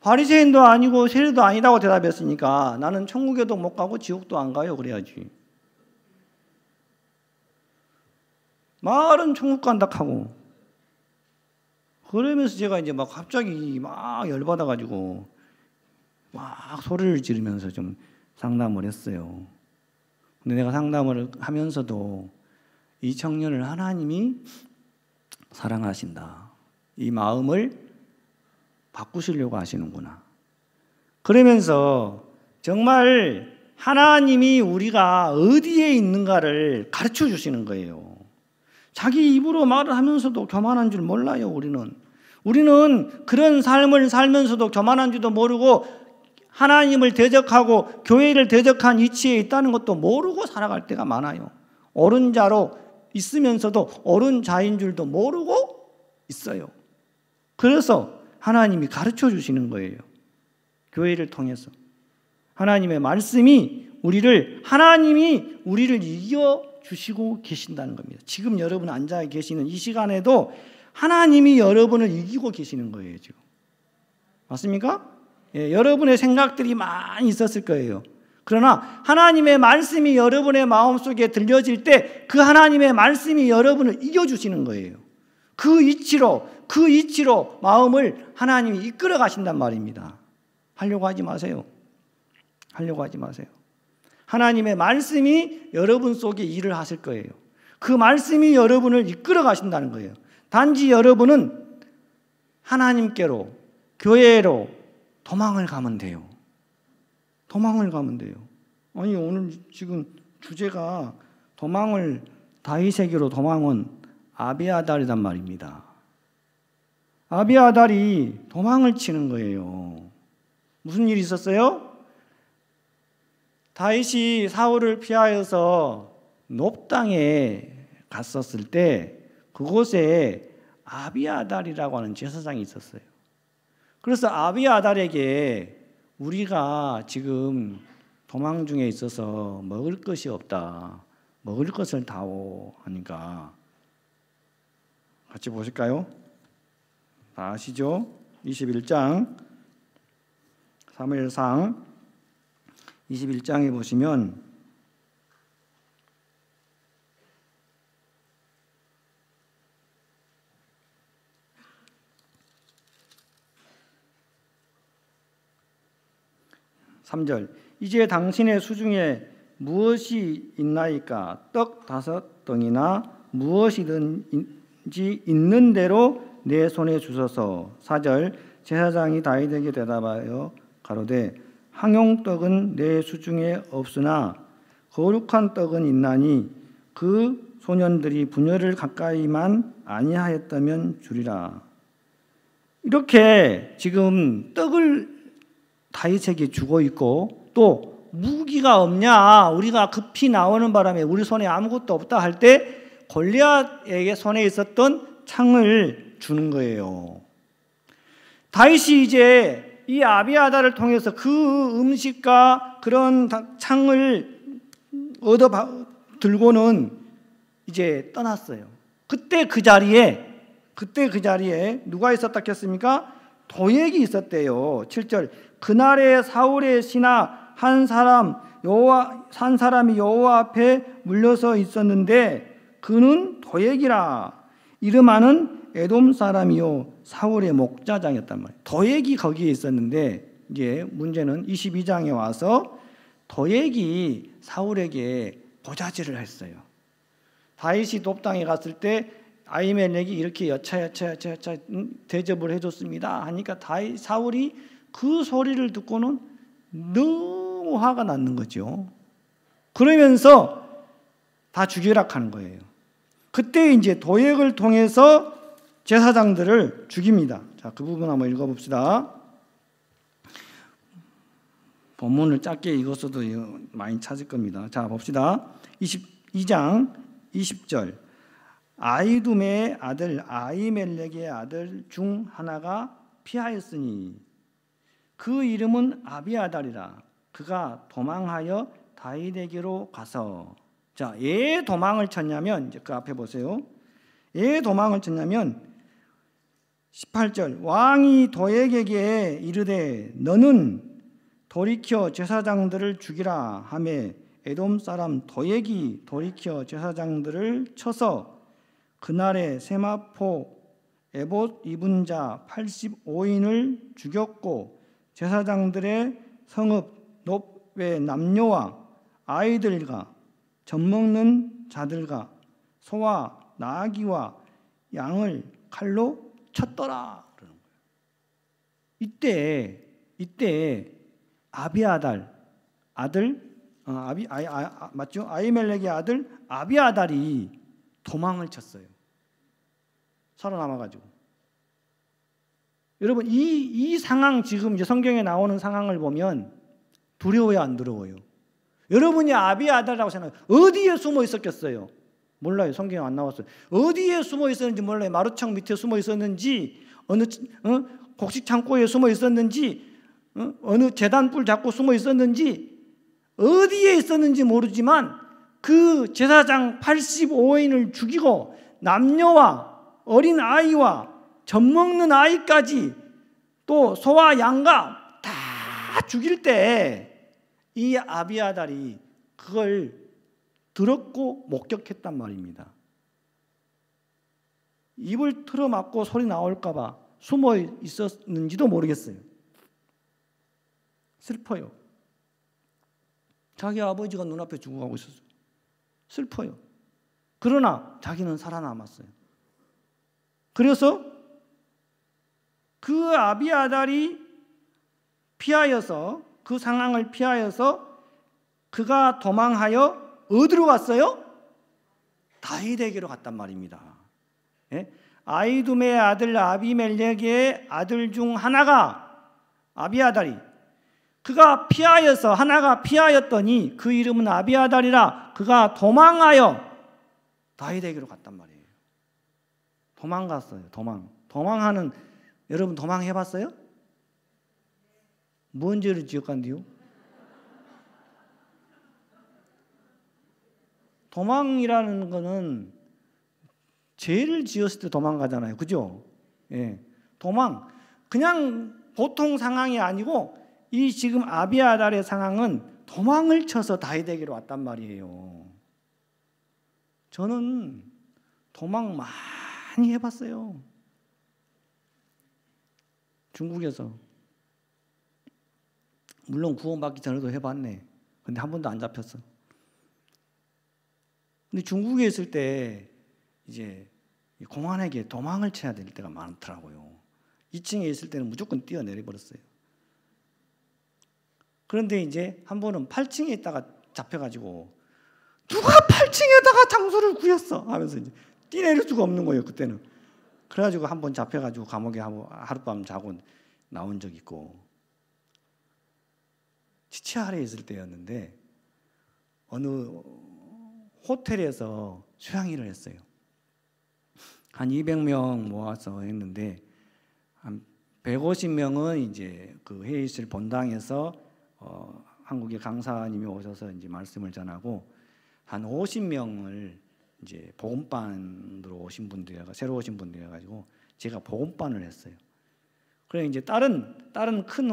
바리새인도 아니고 세리도 아니다고 대답했으니까 나는 천국에도 못 가고 지옥도 안 가요, 그래야지. 말은 천국 간다 하고. 그러면서 제가 이제 막 갑자기 막 열받아가지고 막 소리를 지르면서 좀 상담을 했어요. 근데 내가 상담을 하면서도 이 청년을 하나님이 사랑하신다, 이 마음을 바꾸시려고 하시는구나. 그러면서 정말 하나님이 우리가 어디에 있는가를 가르쳐 주시는 거예요. 자기 입으로 말을 하면서도 교만한 줄 몰라요. 우리는 그런 삶을 살면서도 교만한 줄도 모르고 하나님을 대적하고 교회를 대적한 이치에 있다는 것도 모르고 살아갈 때가 많아요. 옳은 자로 있으면서도 옳은 자인 줄도 모르고 있어요. 그래서 하나님이 가르쳐 주시는 거예요. 교회를 통해서 하나님의 말씀이 하나님이 우리를 이겨 주시고 계신다는 겁니다. 지금 여러분 앉아 계시는 이 시간에도 하나님이 여러분을 이기고 계시는 거예요, 지금. 맞습니까? 예, 여러분의 생각들이 많이 있었을 거예요. 그러나 하나님의 말씀이 여러분의 마음속에 들려질 때 그 하나님의 말씀이 여러분을 이겨주시는 거예요. 그 이치로 마음을 하나님이 이끌어 가신단 말입니다. 하려고 하지 마세요. 하나님의 말씀이 여러분 속에 일을 하실 거예요. 그 말씀이 여러분을 이끌어 가신다는 거예요. 단지 여러분은 하나님께로, 교회로 도망을 가면 돼요. 아니 오늘 지금 주제가 다윗에게로 도망은 아비아달이란 말입니다. 아비아달이 도망을 치는 거예요. 무슨 일이 있었어요? 다윗이 사울을 피하여서 놉 땅에 갔었을 때 그곳에 아비아달이라고 하는 제사장이 있었어요. 그래서 아비아달에게 우리가 지금 도망 중에 있어서 먹을 것이 없다. 먹을 것을 다오 하니까 같이 보실까요? 다 아시죠? 21장 사무엘상 21장에 보시면 (3절) 이제 당신의 수중에 무엇이 있나이까? 떡 5덩이나 무엇이든지 있는 대로 내 손에 주소서. (4절) 제사장이 다윗에게 대답하여 가로되 항용떡은 내 수중에 없으나 거룩한 떡은 있나니 그 소년들이 부녀를 가까이만 아니하였다면 주리라. 이렇게 지금 떡을 다윗에게 주고 있고 또 무기가 없냐? 우리가 급히 나오는 바람에 우리 손에 아무것도 없다 할 때 골리앗에게 손에 있었던 창을 주는 거예요. 다윗이 이제 이 아비아달을 통해서 그 음식과 그런 창을 들고는 이제 떠났어요. 그때 그 자리에 누가 있었다 했습니까? 도액이 있었대요. 7절 그날에 사울의 신하 한 사람이 여호와 앞에 물려서 있었는데 그는 도액이라 이름하는 에돔 사람이요 사울의 목자장이었단 말이에요. 도액이 거기에 있었는데 이제 문제는 22장에 와서 도액이 사울에게 보자질을 했어요. 다윗이 놉땅에 갔을 때 아히멜렉이 이렇게 여차 대접을 해줬습니다 하니까 사울이 그 소리를 듣고는 너무 화가 났는 거죠. 그러면서 다 죽이라 하는 거예요. 그때 이제 도액을 통해서 제사장들을 죽입니다. 자, 그 부분 한번 읽어봅시다. 본문을 짧게 읽었어도 많이 찾을 겁니다. 자, 봅시다. 22장 20절 아히둠의 아들 아히멜렉의 아들 중 하나가 피하였으니 그 이름은 아비아달이라. 그가 도망하여 다윗에게로 가서 자, 왜 도망을 쳤냐면 이제 그 앞에 보세요. 왜 도망을 쳤냐면 18절 왕이 도액에게 이르되 너는 돌이켜 제사장들을 죽이라 하매 에돔 사람 도액이 돌이켜 제사장들을 쳐서 그날에 세마포 에봇 입은 자 85인을 죽였고 제사장들의 성읍 놉의 남녀와 아이들과 젖먹는 자들과 소와 나귀와 양을 칼로 쳤더라. 그러는 거예요. 이때 아비아달 아들 맞죠? 아히멜렉의 아들 아비아달이 도망을 쳤어요. 살아남아가지고. 여러분 이 상황 지금 이제 성경에 나오는 상황을 보면 두려워요, 안 두려워요? 여러분이 아비아달이라고 생각해요. 어디에 숨어 있었겠어요? 몰라요. 성경에 안 나왔어요. 어디에 숨어 있었는지 몰라요. 마루창 밑에 숨어 있었는지 어느 곡식 창고에 숨어 있었는지 어느 제단불 잡고 숨어 있었는지 어디에 있었는지 모르지만 그 제사장 85인을 죽이고 남녀와 어린 아이와 젖먹는 아이까지 또 소와 양과 다 죽일 때 이 아비아달이 그걸 들었고 목격했단 말입니다. 입을 틀어막고 소리 나올까 봐 숨어 있었는지도 모르겠어요. 슬퍼요. 자기 아버지가 눈앞에 죽어가고 있었어요. 슬퍼요. 그러나 자기는 살아남았어요. 그래서 그 아비아달이 피하여서 그 상황을 피하여서 그가 도망하여 어디로 갔어요? 다윗에게로 갔단 말입니다. 예? 아히두메의 아들 아비멜렉의 아들 중 하나가 아비아달이, 그가 피하여서, 하나가 피하였더니 그 이름은 아비아달이라, 그가 도망하여 다윗에게로 갔단 말이에요. 도망갔어요. 도망하는, 여러분 도망해 봤어요? 뭔 죄를 지었간디요? 도망이라는 거는 죄를 지었을 때 도망가잖아요. 그죠? 예. 도망. 그냥 보통 상황이 아니고 이 지금 아비아달의 상황은 도망을 쳐서 다윗에게로 왔단 말이에요. 저는 도망 많이 해봤어요. 중국에서. 물론 구원받기 전에도 해봤네. 근데 한 번도 안 잡혔어. 근데 중국에 있을 때 이제 공안에게 도망을 쳐야 될 때가 많더라고요. 2층에 있을 때는 무조건 뛰어내려 버렸어요. 그런데 이제 한 번은 8층에 있다가 잡혀가지고 누가 8층에다가 장소를 구했어 하면서 이제 뛰내릴 수가 없는 거예요. 그때는. 그래가지고 한 번 잡혀가지고 감옥에 하룻밤 자고 나온 적 있고, 치치하레에 있을 때였는데 어느 호텔에서 수양회를 했어요. 한 200명 모아서 했는데 한 150명은 이제 그 회의실 본당에서 한국의 강사님이 오셔서 이제 말씀을 전하고, 한 50명을 이제 복음반으로 오신 분들이라, 새로 오신 분들이라 가지고 제가 복음반을 했어요. 그래 이제 다른 큰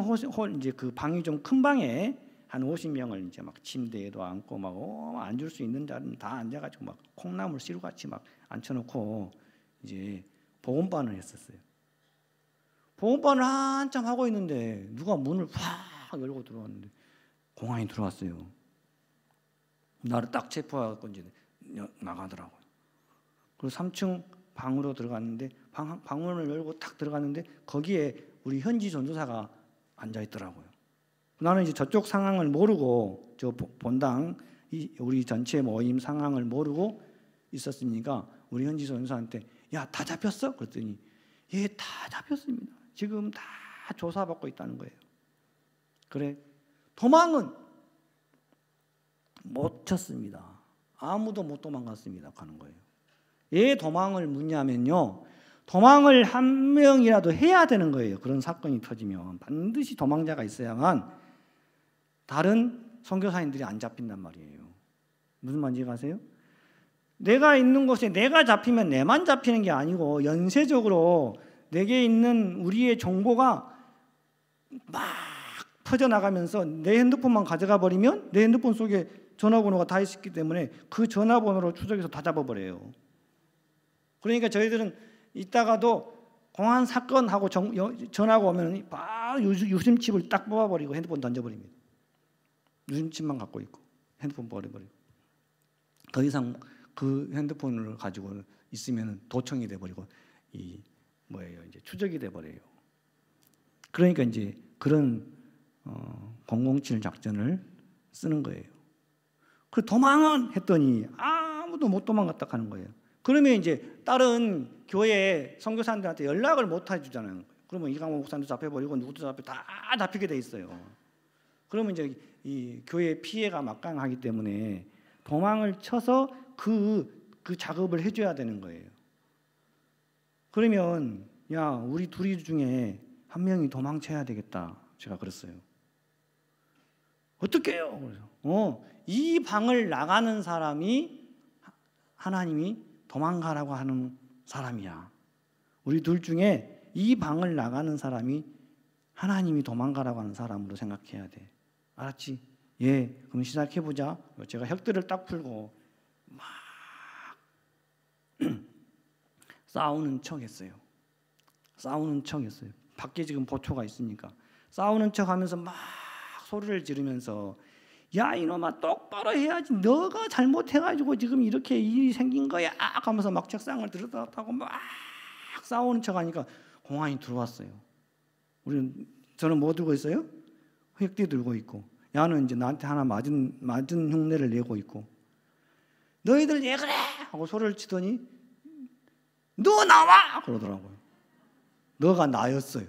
이제 그 방이 좀 큰 방에 한 50명을 이제 막 침대에도 앉고 막 앉을 수 있는 자리는 다 앉아가지고 막 콩나물 씨루같이 막 앉혀놓고 이제 복음반을 했었어요. 복음반을 한참 하고 있는데 누가 문을 확 열고 들어왔는데 공안이 들어왔어요. 나를 딱 체포하고 이제 나가더라고요. 그리고 3층 방으로 들어갔는데 방문을 열고 딱 들어갔는데 거기에 우리 현지 전도사가 앉아 있더라고요. 나는 이제 저쪽 상황을 모르고, 저 본당 우리 전체 모임 상황을 모르고 있었으니까 우리 현지 전도사한테 야, 다 잡혔어? 그랬더니 예, 다 잡혔습니다. 지금 다 조사받고 있다는 거예요. 그래, 도망은 못 쳤습니다. 아무도 못 도망갔습니다. 하는 거예요. 왜 도망을 묻냐면요, 도망을 한 명이라도 해야 되는 거예요. 그런 사건이 터지면 반드시 도망자가 있어야만 다른 선교사님들이 안 잡힌단 말이에요. 무슨 말인지 아세요? 내가 있는 곳에 내가 잡히면 내만 잡히는 게 아니고 연쇄적으로 내게 있는 우리의 정보가 막 퍼져나가면서 내 핸드폰만 가져가 버리면 내 핸드폰 속에 전화번호가 다 있기 때문에 그 전화번호로 추적해서 다 잡아버려요. 그러니까 저희들은 이따가도 공안 사건하고 전화가 오면 바로 유심칩을 딱 뽑아버리고 핸드폰 던져버립니다. 유심칩만 갖고 있고 핸드폰 버려버리고, 더 이상 그 핸드폰을 가지고 있으면 도청이 돼버리고 이제 추적이 돼버려요. 그러니까 이제 그런 007 작전을 쓰는 거예요. 그 도망은 했더니 아무도 못 도망갔다 하는 거예요. 그러면 이제 다른 교회 선교사님들한테 연락을 못 해주잖아요. 그러면 이강호 목사님도 잡혀버리고 누구도 다 잡히게 돼 있어요. 그러면 이제 이 교회 피해가 막강하기 때문에 도망을 쳐서 그 작업을 해줘야 되는 거예요. 그러면 야, 우리 둘이 중에 한 명이 도망쳐야 되겠다. 제가 그랬어요. 어떻게 해요? 그래서 이 방을 나가는 사람이 하나님이 도망가라고 하는 사람이야. 우리 둘 중에 이 방을 나가는 사람이 하나님이 도망가라고 하는 사람으로 생각해야 돼. 알았지? 예, 그럼 시작해보자. 제가 혁들을 딱 풀고 막 싸우는 척 했어요. 밖에 지금 보초가 있으니까 싸우는 척 하면서 막 소리를 지르면서 야, 이놈아 똑바로 해야지. 너가 잘못해가지고 지금 이렇게 일이 생긴 거야 하면서 막 책상을 들여다보고 막 싸우는 척 하니까 공안이 들어왔어요. 저는 뭐 들고 있어요? 획대 들고 있고, 야는 이제 나한테 하나 맞은 흉내를 내고 있고, 너희들 왜 그래? 하고 소리를 치더니 너 나와! 그러더라고요. 너가 나였어요.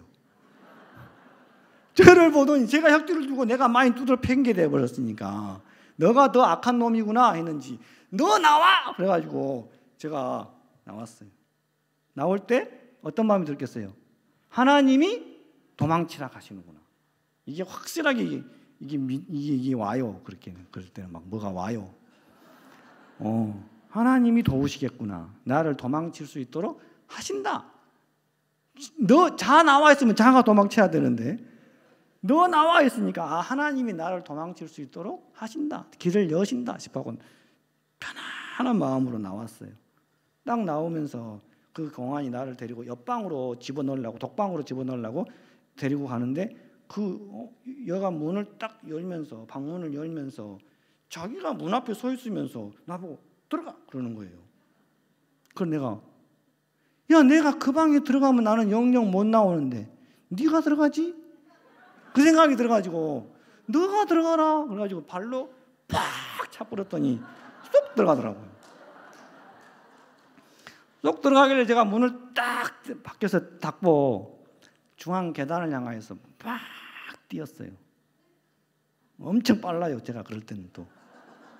저를 보더니 제가 혁주를 두고 내가 많이 두드려 팬 게 돼버렸으니까 너가 더 악한 놈이구나 했는지 너 나와! 그래가지고 제가 나왔어요. 나올 때 어떤 마음이 들겠어요? 하나님이 도망치라 하시는구나. 이게 확실하게 이게 와요. 그럴 때는 막 뭐가 와요. 하나님이 도우시겠구나. 나를 도망칠 수 있도록 하신다. 너 자 나와 있으면 자가 도망쳐야 되는데 너 나와 있으니까 하나님이 나를 도망칠 수 있도록 하신다. 길을 여신다 싶어서 편안한 마음으로 나왔어요. 딱 나오면서 그 공안이 나를 데리고 옆방으로 집어넣으려고, 독방으로 집어넣으려고 데리고 가는데 여가 문을 딱 열면서, 방문을 열면서 자기가 문 앞에 서 있으면서 나보고 들어가 그러는 거예요. 그래서 내가 그 방에 들어가면 나는 영영 못 나오는데 네가 들어가지? 그 생각이 들어가지고 너가 들어가라 그래가지고 발로 팍 차버렸더니 쏙 들어가더라고요. 쏙 들어가길래 제가 문을 딱 밖에서 닫고 중앙 계단을 향하여서 팍 뛰었어요. 엄청 빨라요. 제가 그럴 때는 또.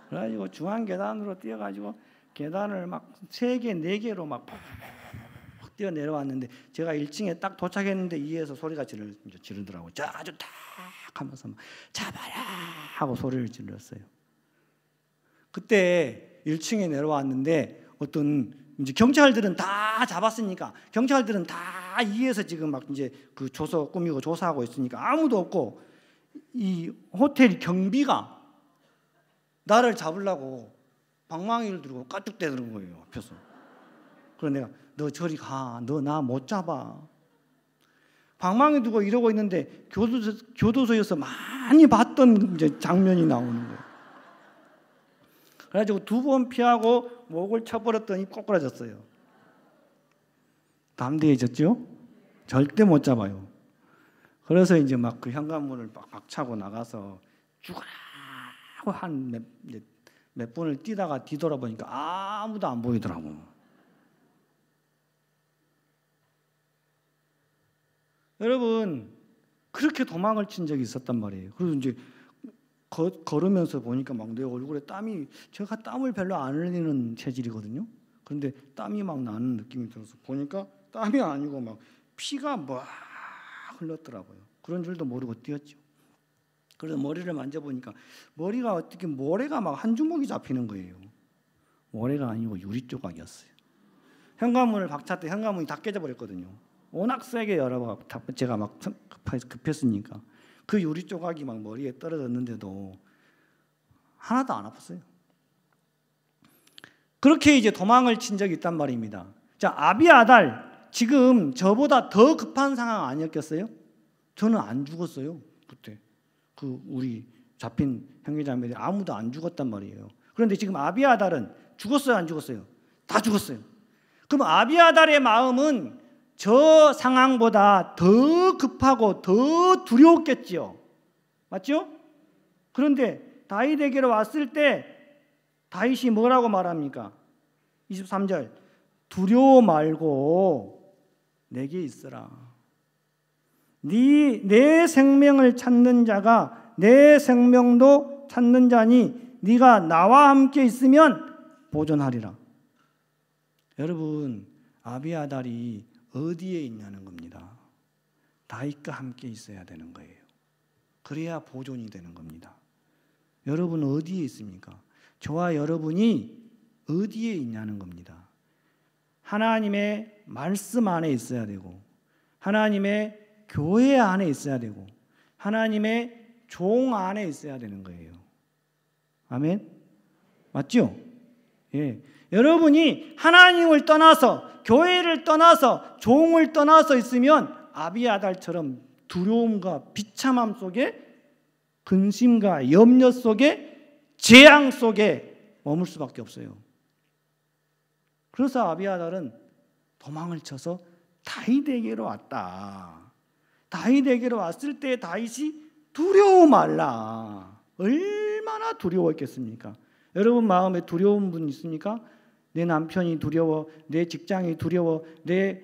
그래가지고 중앙 계단으로 뛰어가지고 계단을 막 3개, 4개로 막 팍 뛰어 내려왔는데 제가 1층에 딱 도착했는데 2에서 소리가 지르더라고요. 아주 탁 하면서 막 잡아라 하고 소리를 질렀어요. 그때 1층에 내려왔는데 어떤 이제 경찰들은 다 잡았으니까 경찰들은 다 2에서 지금 막 이제 그 꾸미고 조사하고 있으니까 아무도 없고 이 호텔 경비가 나를 잡으려고 방망이를 들고 까쭉대는 거예요. 앞에서. 그래서 내가 너 저리 가. 너 나 못 잡아. 방망이 두고 이러고 있는데 교도소에서 많이 봤던 이제 장면이 나오는 거예요. 그래가지고 2번 피하고 목을 쳐버렸더니 꼬꾸라졌어요. 담대해졌죠? 절대 못 잡아요. 그래서 이제 막 그 현관문을 막 차고 나가서 죽어라 하고 한 몇 번을 뛰다가 뒤돌아보니까 아무도 안 보이더라고. 여러분 그렇게 도망을 친 적이 있었단 말이에요. 그래서 이제 걸으면서 보니까 막 내 얼굴에 땀이, 제가 땀을 별로 안 흘리는 체질이거든요. 그런데 땀이 막 나는 느낌이 들어서 보니까 땀이 아니고 막 피가 막 흘렀더라고요. 그런 줄도 모르고 뛰었죠. 그래서 머리를 만져보니까 머리가 어떻게 모래가 막 한 주먹이 잡히는 거예요. 모래가 아니고 유리 조각이었어요. 현관문을 박찼을 때 현관문이 다 깨져버렸거든요. 워낙 세게 열어봐 제가 막 급했으니까 그 유리 조각이 막 머리에 떨어졌는데도 하나도 안 아팠어요. 그렇게 이제 도망을 친 적이 있단 말입니다. 자, 아비아달 지금 저보다 더 급한 상황 아니었겠어요? 저는 안 죽었어요. 그때 우리 잡힌 형제자매들 아무도 안 죽었단 말이에요. 그런데 지금 아비아달은 죽었어요, 안 죽었어요? 다 죽었어요. 그럼 아비아달의 마음은 저 상황보다 더 급하고 더 두려웠겠지요. 맞죠? 그런데 다윗에게로 왔을 때 다윗이 뭐라고 말합니까? 23절 두려워 말고 내게 있으라. 내 생명을 찾는 자가 내 생명도 찾는 자니 네가 나와 함께 있으면 보존하리라. 여러분 아비아달이 어디에 있냐는 겁니다. 다윗과 함께 있어야 되는 거예요. 그래야 보존이 되는 겁니다. 여러분 어디에 있습니까? 저와 여러분이 어디에 있냐는 겁니다. 하나님의 말씀 안에 있어야 되고 하나님의 교회 안에 있어야 되고 하나님의 종 안에 있어야 되는 거예요. 아멘? 맞죠? 예. 여러분이 하나님을 떠나서 교회를 떠나서 종을 떠나서 있으면 아비아달처럼 두려움과 비참함 속에 근심과 염려 속에 재앙 속에 머물 수밖에 없어요. 그래서 아비아달은 도망을 쳐서 다윗에게로 왔다. 다윗에게로 왔을 때 다윗이 두려워 말라. 얼마나 두려웠겠습니까? 여러분 마음에 두려운 분 있습니까? 내 남편이 두려워, 내 직장이 두려워, 내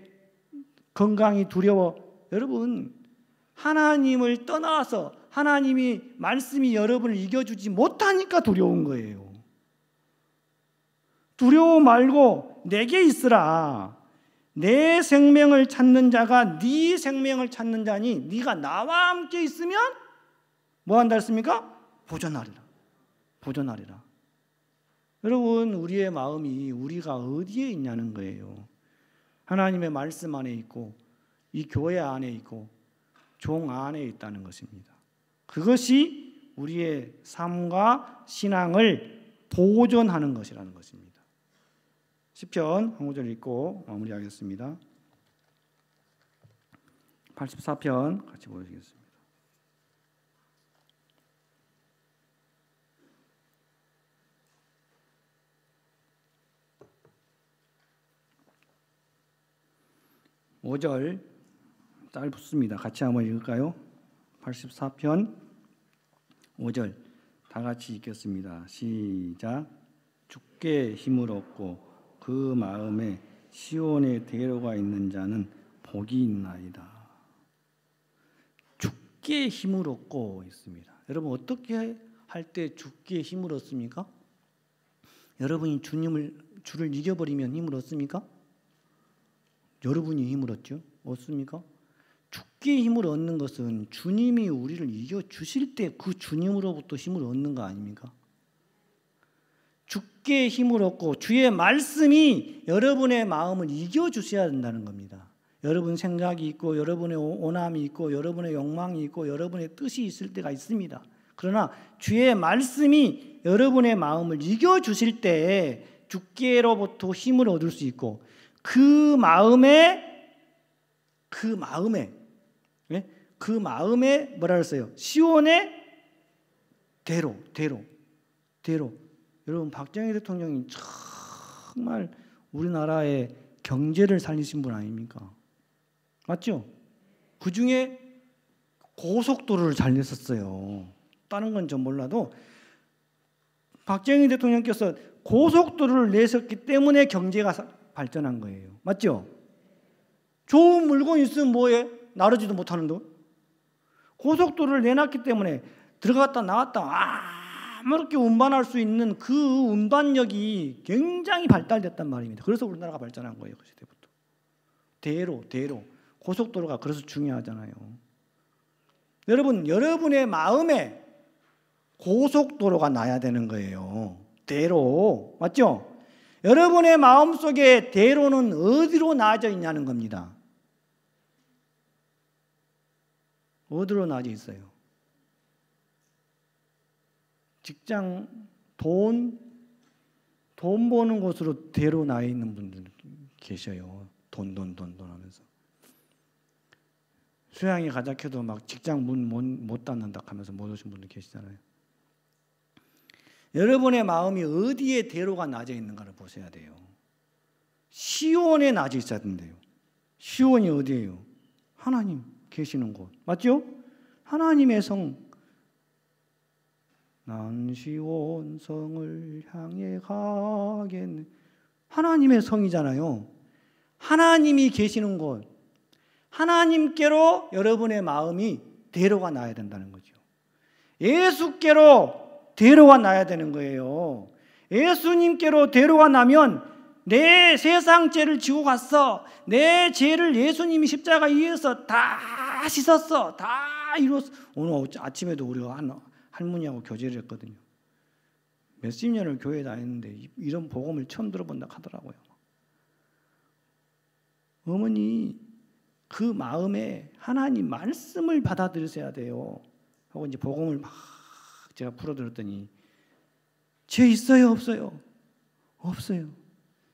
건강이 두려워. 여러분 하나님을 떠나서 하나님이 말씀이 여러분을 이겨주지 못하니까 두려운 거예요. 두려워 말고 내게 있으라. 내 생명을 찾는 자가 네 생명을 찾는 자니 네가 나와 함께 있으면 뭐 한다 했습니까? 보존하리라. 보존하리라. 여러분 우리의 마음이 우리가 어디에 있냐는 거예요. 하나님의 말씀 안에 있고 이 교회 안에 있고 종 안에 있다는 것입니다. 그것이 우리의 삶과 신앙을 보존하는 것이라는 것입니다. 시편 한 구절 읽고 마무리하겠습니다. 84편 같이 보여주겠습니다. 오절 짧습니다. 같이 한번 읽을까요? 84편 5절 다 같이 읽겠습니다. 시작. 주께 힘을 얻고 그 마음에 시온의 대로가 있는 자는 복이 있나이다. 주께 힘을 얻고 있습니다. 여러분 어떻게 할 때 주께 힘을 얻습니까? 여러분이 주를 잊어버리면 힘을 얻습니까? 여러분이 힘을 얻습니까? 주께 힘을 얻는 것은 주님이 우리를 이겨주실 때 그 주님으로부터 힘을 얻는 거 아닙니까? 주께 힘을 얻고 주의 말씀이 여러분의 마음을 이겨주셔야 된다는 겁니다. 여러분 생각이 있고 여러분의 원함이 있고 여러분의 욕망이 있고 여러분의 뜻이 있을 때가 있습니다. 그러나 주의 말씀이 여러분의 마음을 이겨주실 때 주께로부터 힘을 얻을 수 있고 그 마음에 뭐라 그랬어요? 시온의 대로. 여러분 박정희 대통령이 정말 우리나라의 경제를 살리신 분 아닙니까? 맞죠? 그 중에 고속도로를 잘 냈었어요. 다른 건 좀 몰라도 박정희 대통령께서 고속도로를 내셨기 때문에 경제가 발전한 거예요. 맞죠? 좋은 물건 있으면 뭐해? 나르지도 못하는데 고속도로를 내놨기 때문에 들어갔다 나왔다 아무렇게 운반할 수 있는 그 운반력이 굉장히 발달됐단 말입니다. 그래서 우리나라가 발전한 거예요. 그 시대부터. 대로 고속도로가 그래서 중요하잖아요. 여러분 여러분의 마음에 고속도로가 나야 되는 거예요. 대로 맞죠? 여러분의 마음속에 대로는 어디로 나져 있냐는 겁니다. 어디로 나져 있어요? 직장, 돈 버는 곳으로 대로 나 있는 분들 계셔요. 돈 하면서. 수양이 가자켜도 막 직장 문 못 닫는다 하면서 못 오신 분들 계시잖아요. 여러분의 마음이 어디에 대로가 나져 있는가를 보셔야 돼요. 시온에 나져 있어야 된대요. 시온이 어디예요? 하나님 계시는 곳. 맞죠? 하나님의 성. 난 시온 성을 향해 가겠네. 하나님의 성이잖아요. 하나님이 계시는 곳. 하나님께로 여러분의 마음이 대로가 나야 된다는 거죠. 예수께로 대로가 나야 되는 거예요. 예수님께로 대로가 나면 내 세상 죄를 지고 갔어. 내 죄를 예수님이 십자가 위에서 다 씻었어. 다 이뤘어. 오늘 아침에도 우리가 할머니하고 교제를 했거든요. 몇십 년을 교회에 다녔는데 이런 복음을 처음 들어본다 하더라고요. 어머니 그 마음에 하나님 말씀을 받아들이셔야 돼요. 하고 이제 복음을 막 제가 풀어드렸더니 죄 있어요? 없어요? 없어요.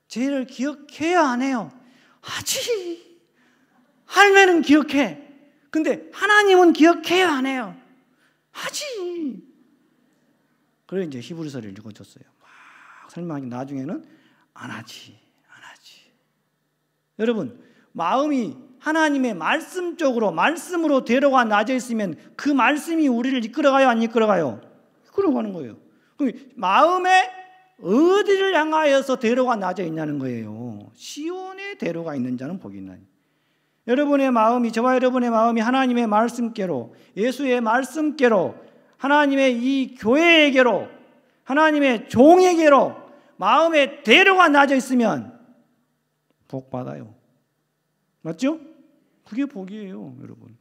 죄를 기억해야 안 해요? 하지. 할매는 기억해. 근데 하나님은 기억해야 안 해요? 하지. 그래 이제 히브리서를 읽어줬어요. 막 설명하니 나중에는 안 하지. 여러분 마음이 하나님의 말씀 쪽으로, 말씀으로 대로가 나져 있으면 그 말씀이 우리를 이끌어가요, 안 이끌어가요? 이끌어가는 거예요. 그럼 마음에 어디를 향하여서 대로가 나져 있냐는 거예요. 시온의 대로가 있는 자는 복이 있나니. 여러분의 마음이, 저와 여러분의 마음이 하나님의 말씀께로, 예수의 말씀께로, 하나님의 이 교회에게로, 하나님의 종에게로 마음의 대로가 나져 있으면 복 받아요. 맞죠? 그게 복이에요, 여러분.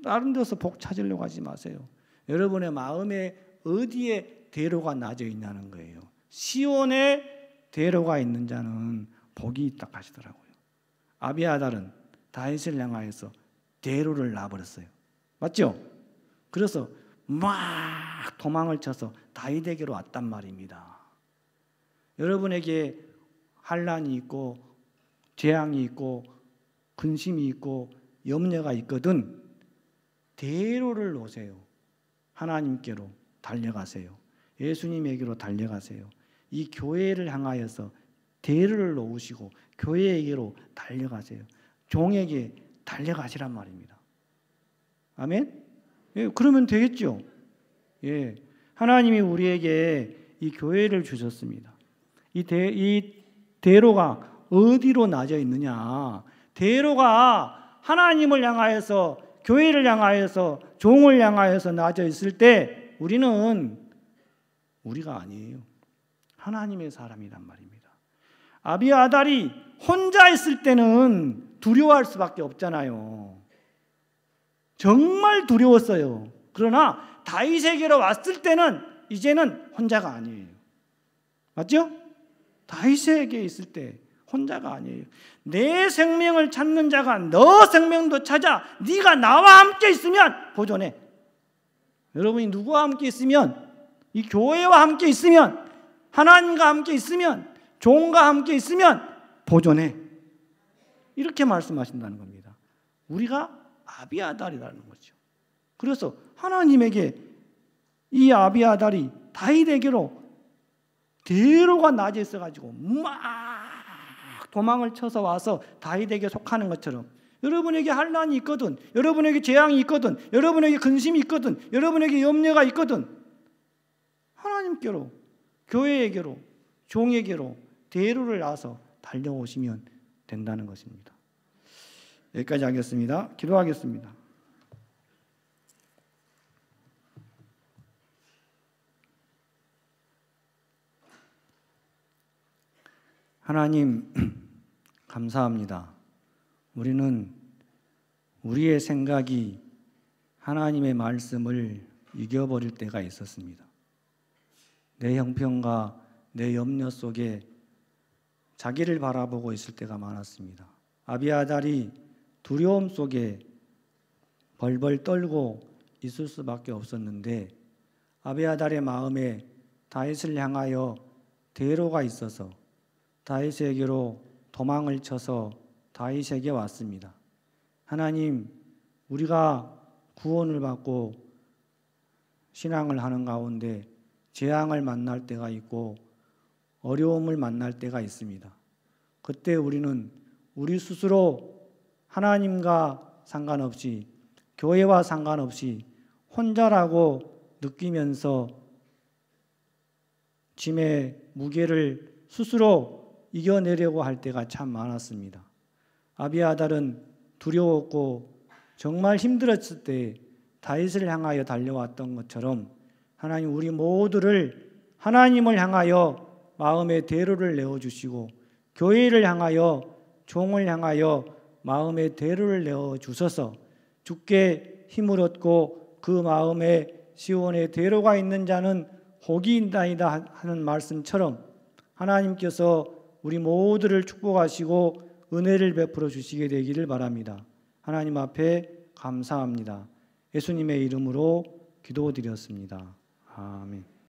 다른 데서 복 찾으려고 하지 마세요. 여러분의 마음에 어디에 대로가 나져 있냐는 거예요. 시온에 대로가 있는 자는 복이 있다 하시더라고요. 아비아달은 다윗을 향하여서 대로를 놔버렸어요. 맞죠? 그래서 막 도망을 쳐서 다윗에게로 왔단 말입니다. 여러분에게 환난이 있고 재앙이 있고 근심이 있고 염려가 있거든 대로를 놓으세요. 하나님께로 달려가세요. 예수님에게로 달려가세요. 이 교회를 향하여서 대로를 놓으시고 교회에게로 달려가세요. 종에게 달려가시란 말입니다. 아멘? 예, 그러면 되겠죠. 예, 하나님이 우리에게 이 교회를 주셨습니다. 이 대로가 어디로 나져 있느냐? 대로가 하나님을 향하여서, 교회를 향하여서, 종을 향하여서 나져 있을 때 우리가 아니에요. 하나님의 사람이란 말입니다. 아비아달이 혼자 있을 때는 두려워할 수밖에 없잖아요. 정말 두려웠어요. 그러나 다윗에게로 왔을 때는 이제는 혼자가 아니에요. 맞죠? 다윗에게 있을 때 혼자가 아니에요. 내 생명을 찾는 자가 너 생명도 찾아. 네가 나와 함께 있으면 보존해. 여러분이 누구와 함께 있으면, 이 교회와 함께 있으면, 하나님과 함께 있으면, 종과 함께 있으면 보존해. 이렇게 말씀하신다는 겁니다. 우리가 아비아달이라는 거죠. 그래서 하나님에게 이 아비아달이 다윗에게로 대로가 나져 있어가지고 막 도망을 쳐서 와서 다윗에게 속하는 것처럼 여러분에게 환난이 있거든, 여러분에게 재앙이 있거든, 여러분에게 근심이 있거든, 여러분에게 염려가 있거든, 하나님께로, 교회에게로, 종에게로 대로를 놔서 달려오시면 된다는 것입니다. 여기까지 하겠습니다. 기도하겠습니다. 하나님 감사합니다. 우리는 우리의 생각이 하나님의 말씀을 이겨버릴 때가 있었습니다. 내 형편과 내 염려 속에 자기를 바라보고 있을 때가 많았습니다. 아비아달이 두려움 속에 벌벌 떨고 있을 수밖에 없었는데 아비아달의 마음에 다윗을 향하여 대로가 있어서 다윗에게로 도망을 쳐서 다윗에게 왔습니다. 하나님, 우리가 구원을 받고 신앙을 하는 가운데 재앙을 만날 때가 있고 어려움을 만날 때가 있습니다. 그때 우리는 우리 스스로 하나님과 상관없이, 교회와 상관없이 혼자라고 느끼면서 짐의 무게를 스스로 이겨내려고 할 때가 참 많았습니다. 아비아달은 두려웠고 정말 힘들었을 때 다윗을 향하여 달려왔던 것처럼 하나님, 우리 모두를 하나님을 향하여 마음의 대로를 내어주시고 교회를 향하여, 종을 향하여 마음의 대로를 내어주셔서 주께 힘을 얻고 그 마음에 시온의 대로가 있는 자는 복이 있나이다 하는 말씀처럼 하나님께서 우리 모두를 축복하시고 은혜를 베풀어 주시게 되기를 바랍니다. 하나님 앞에 감사합니다. 예수님의 이름으로 기도드렸습니다. 아멘.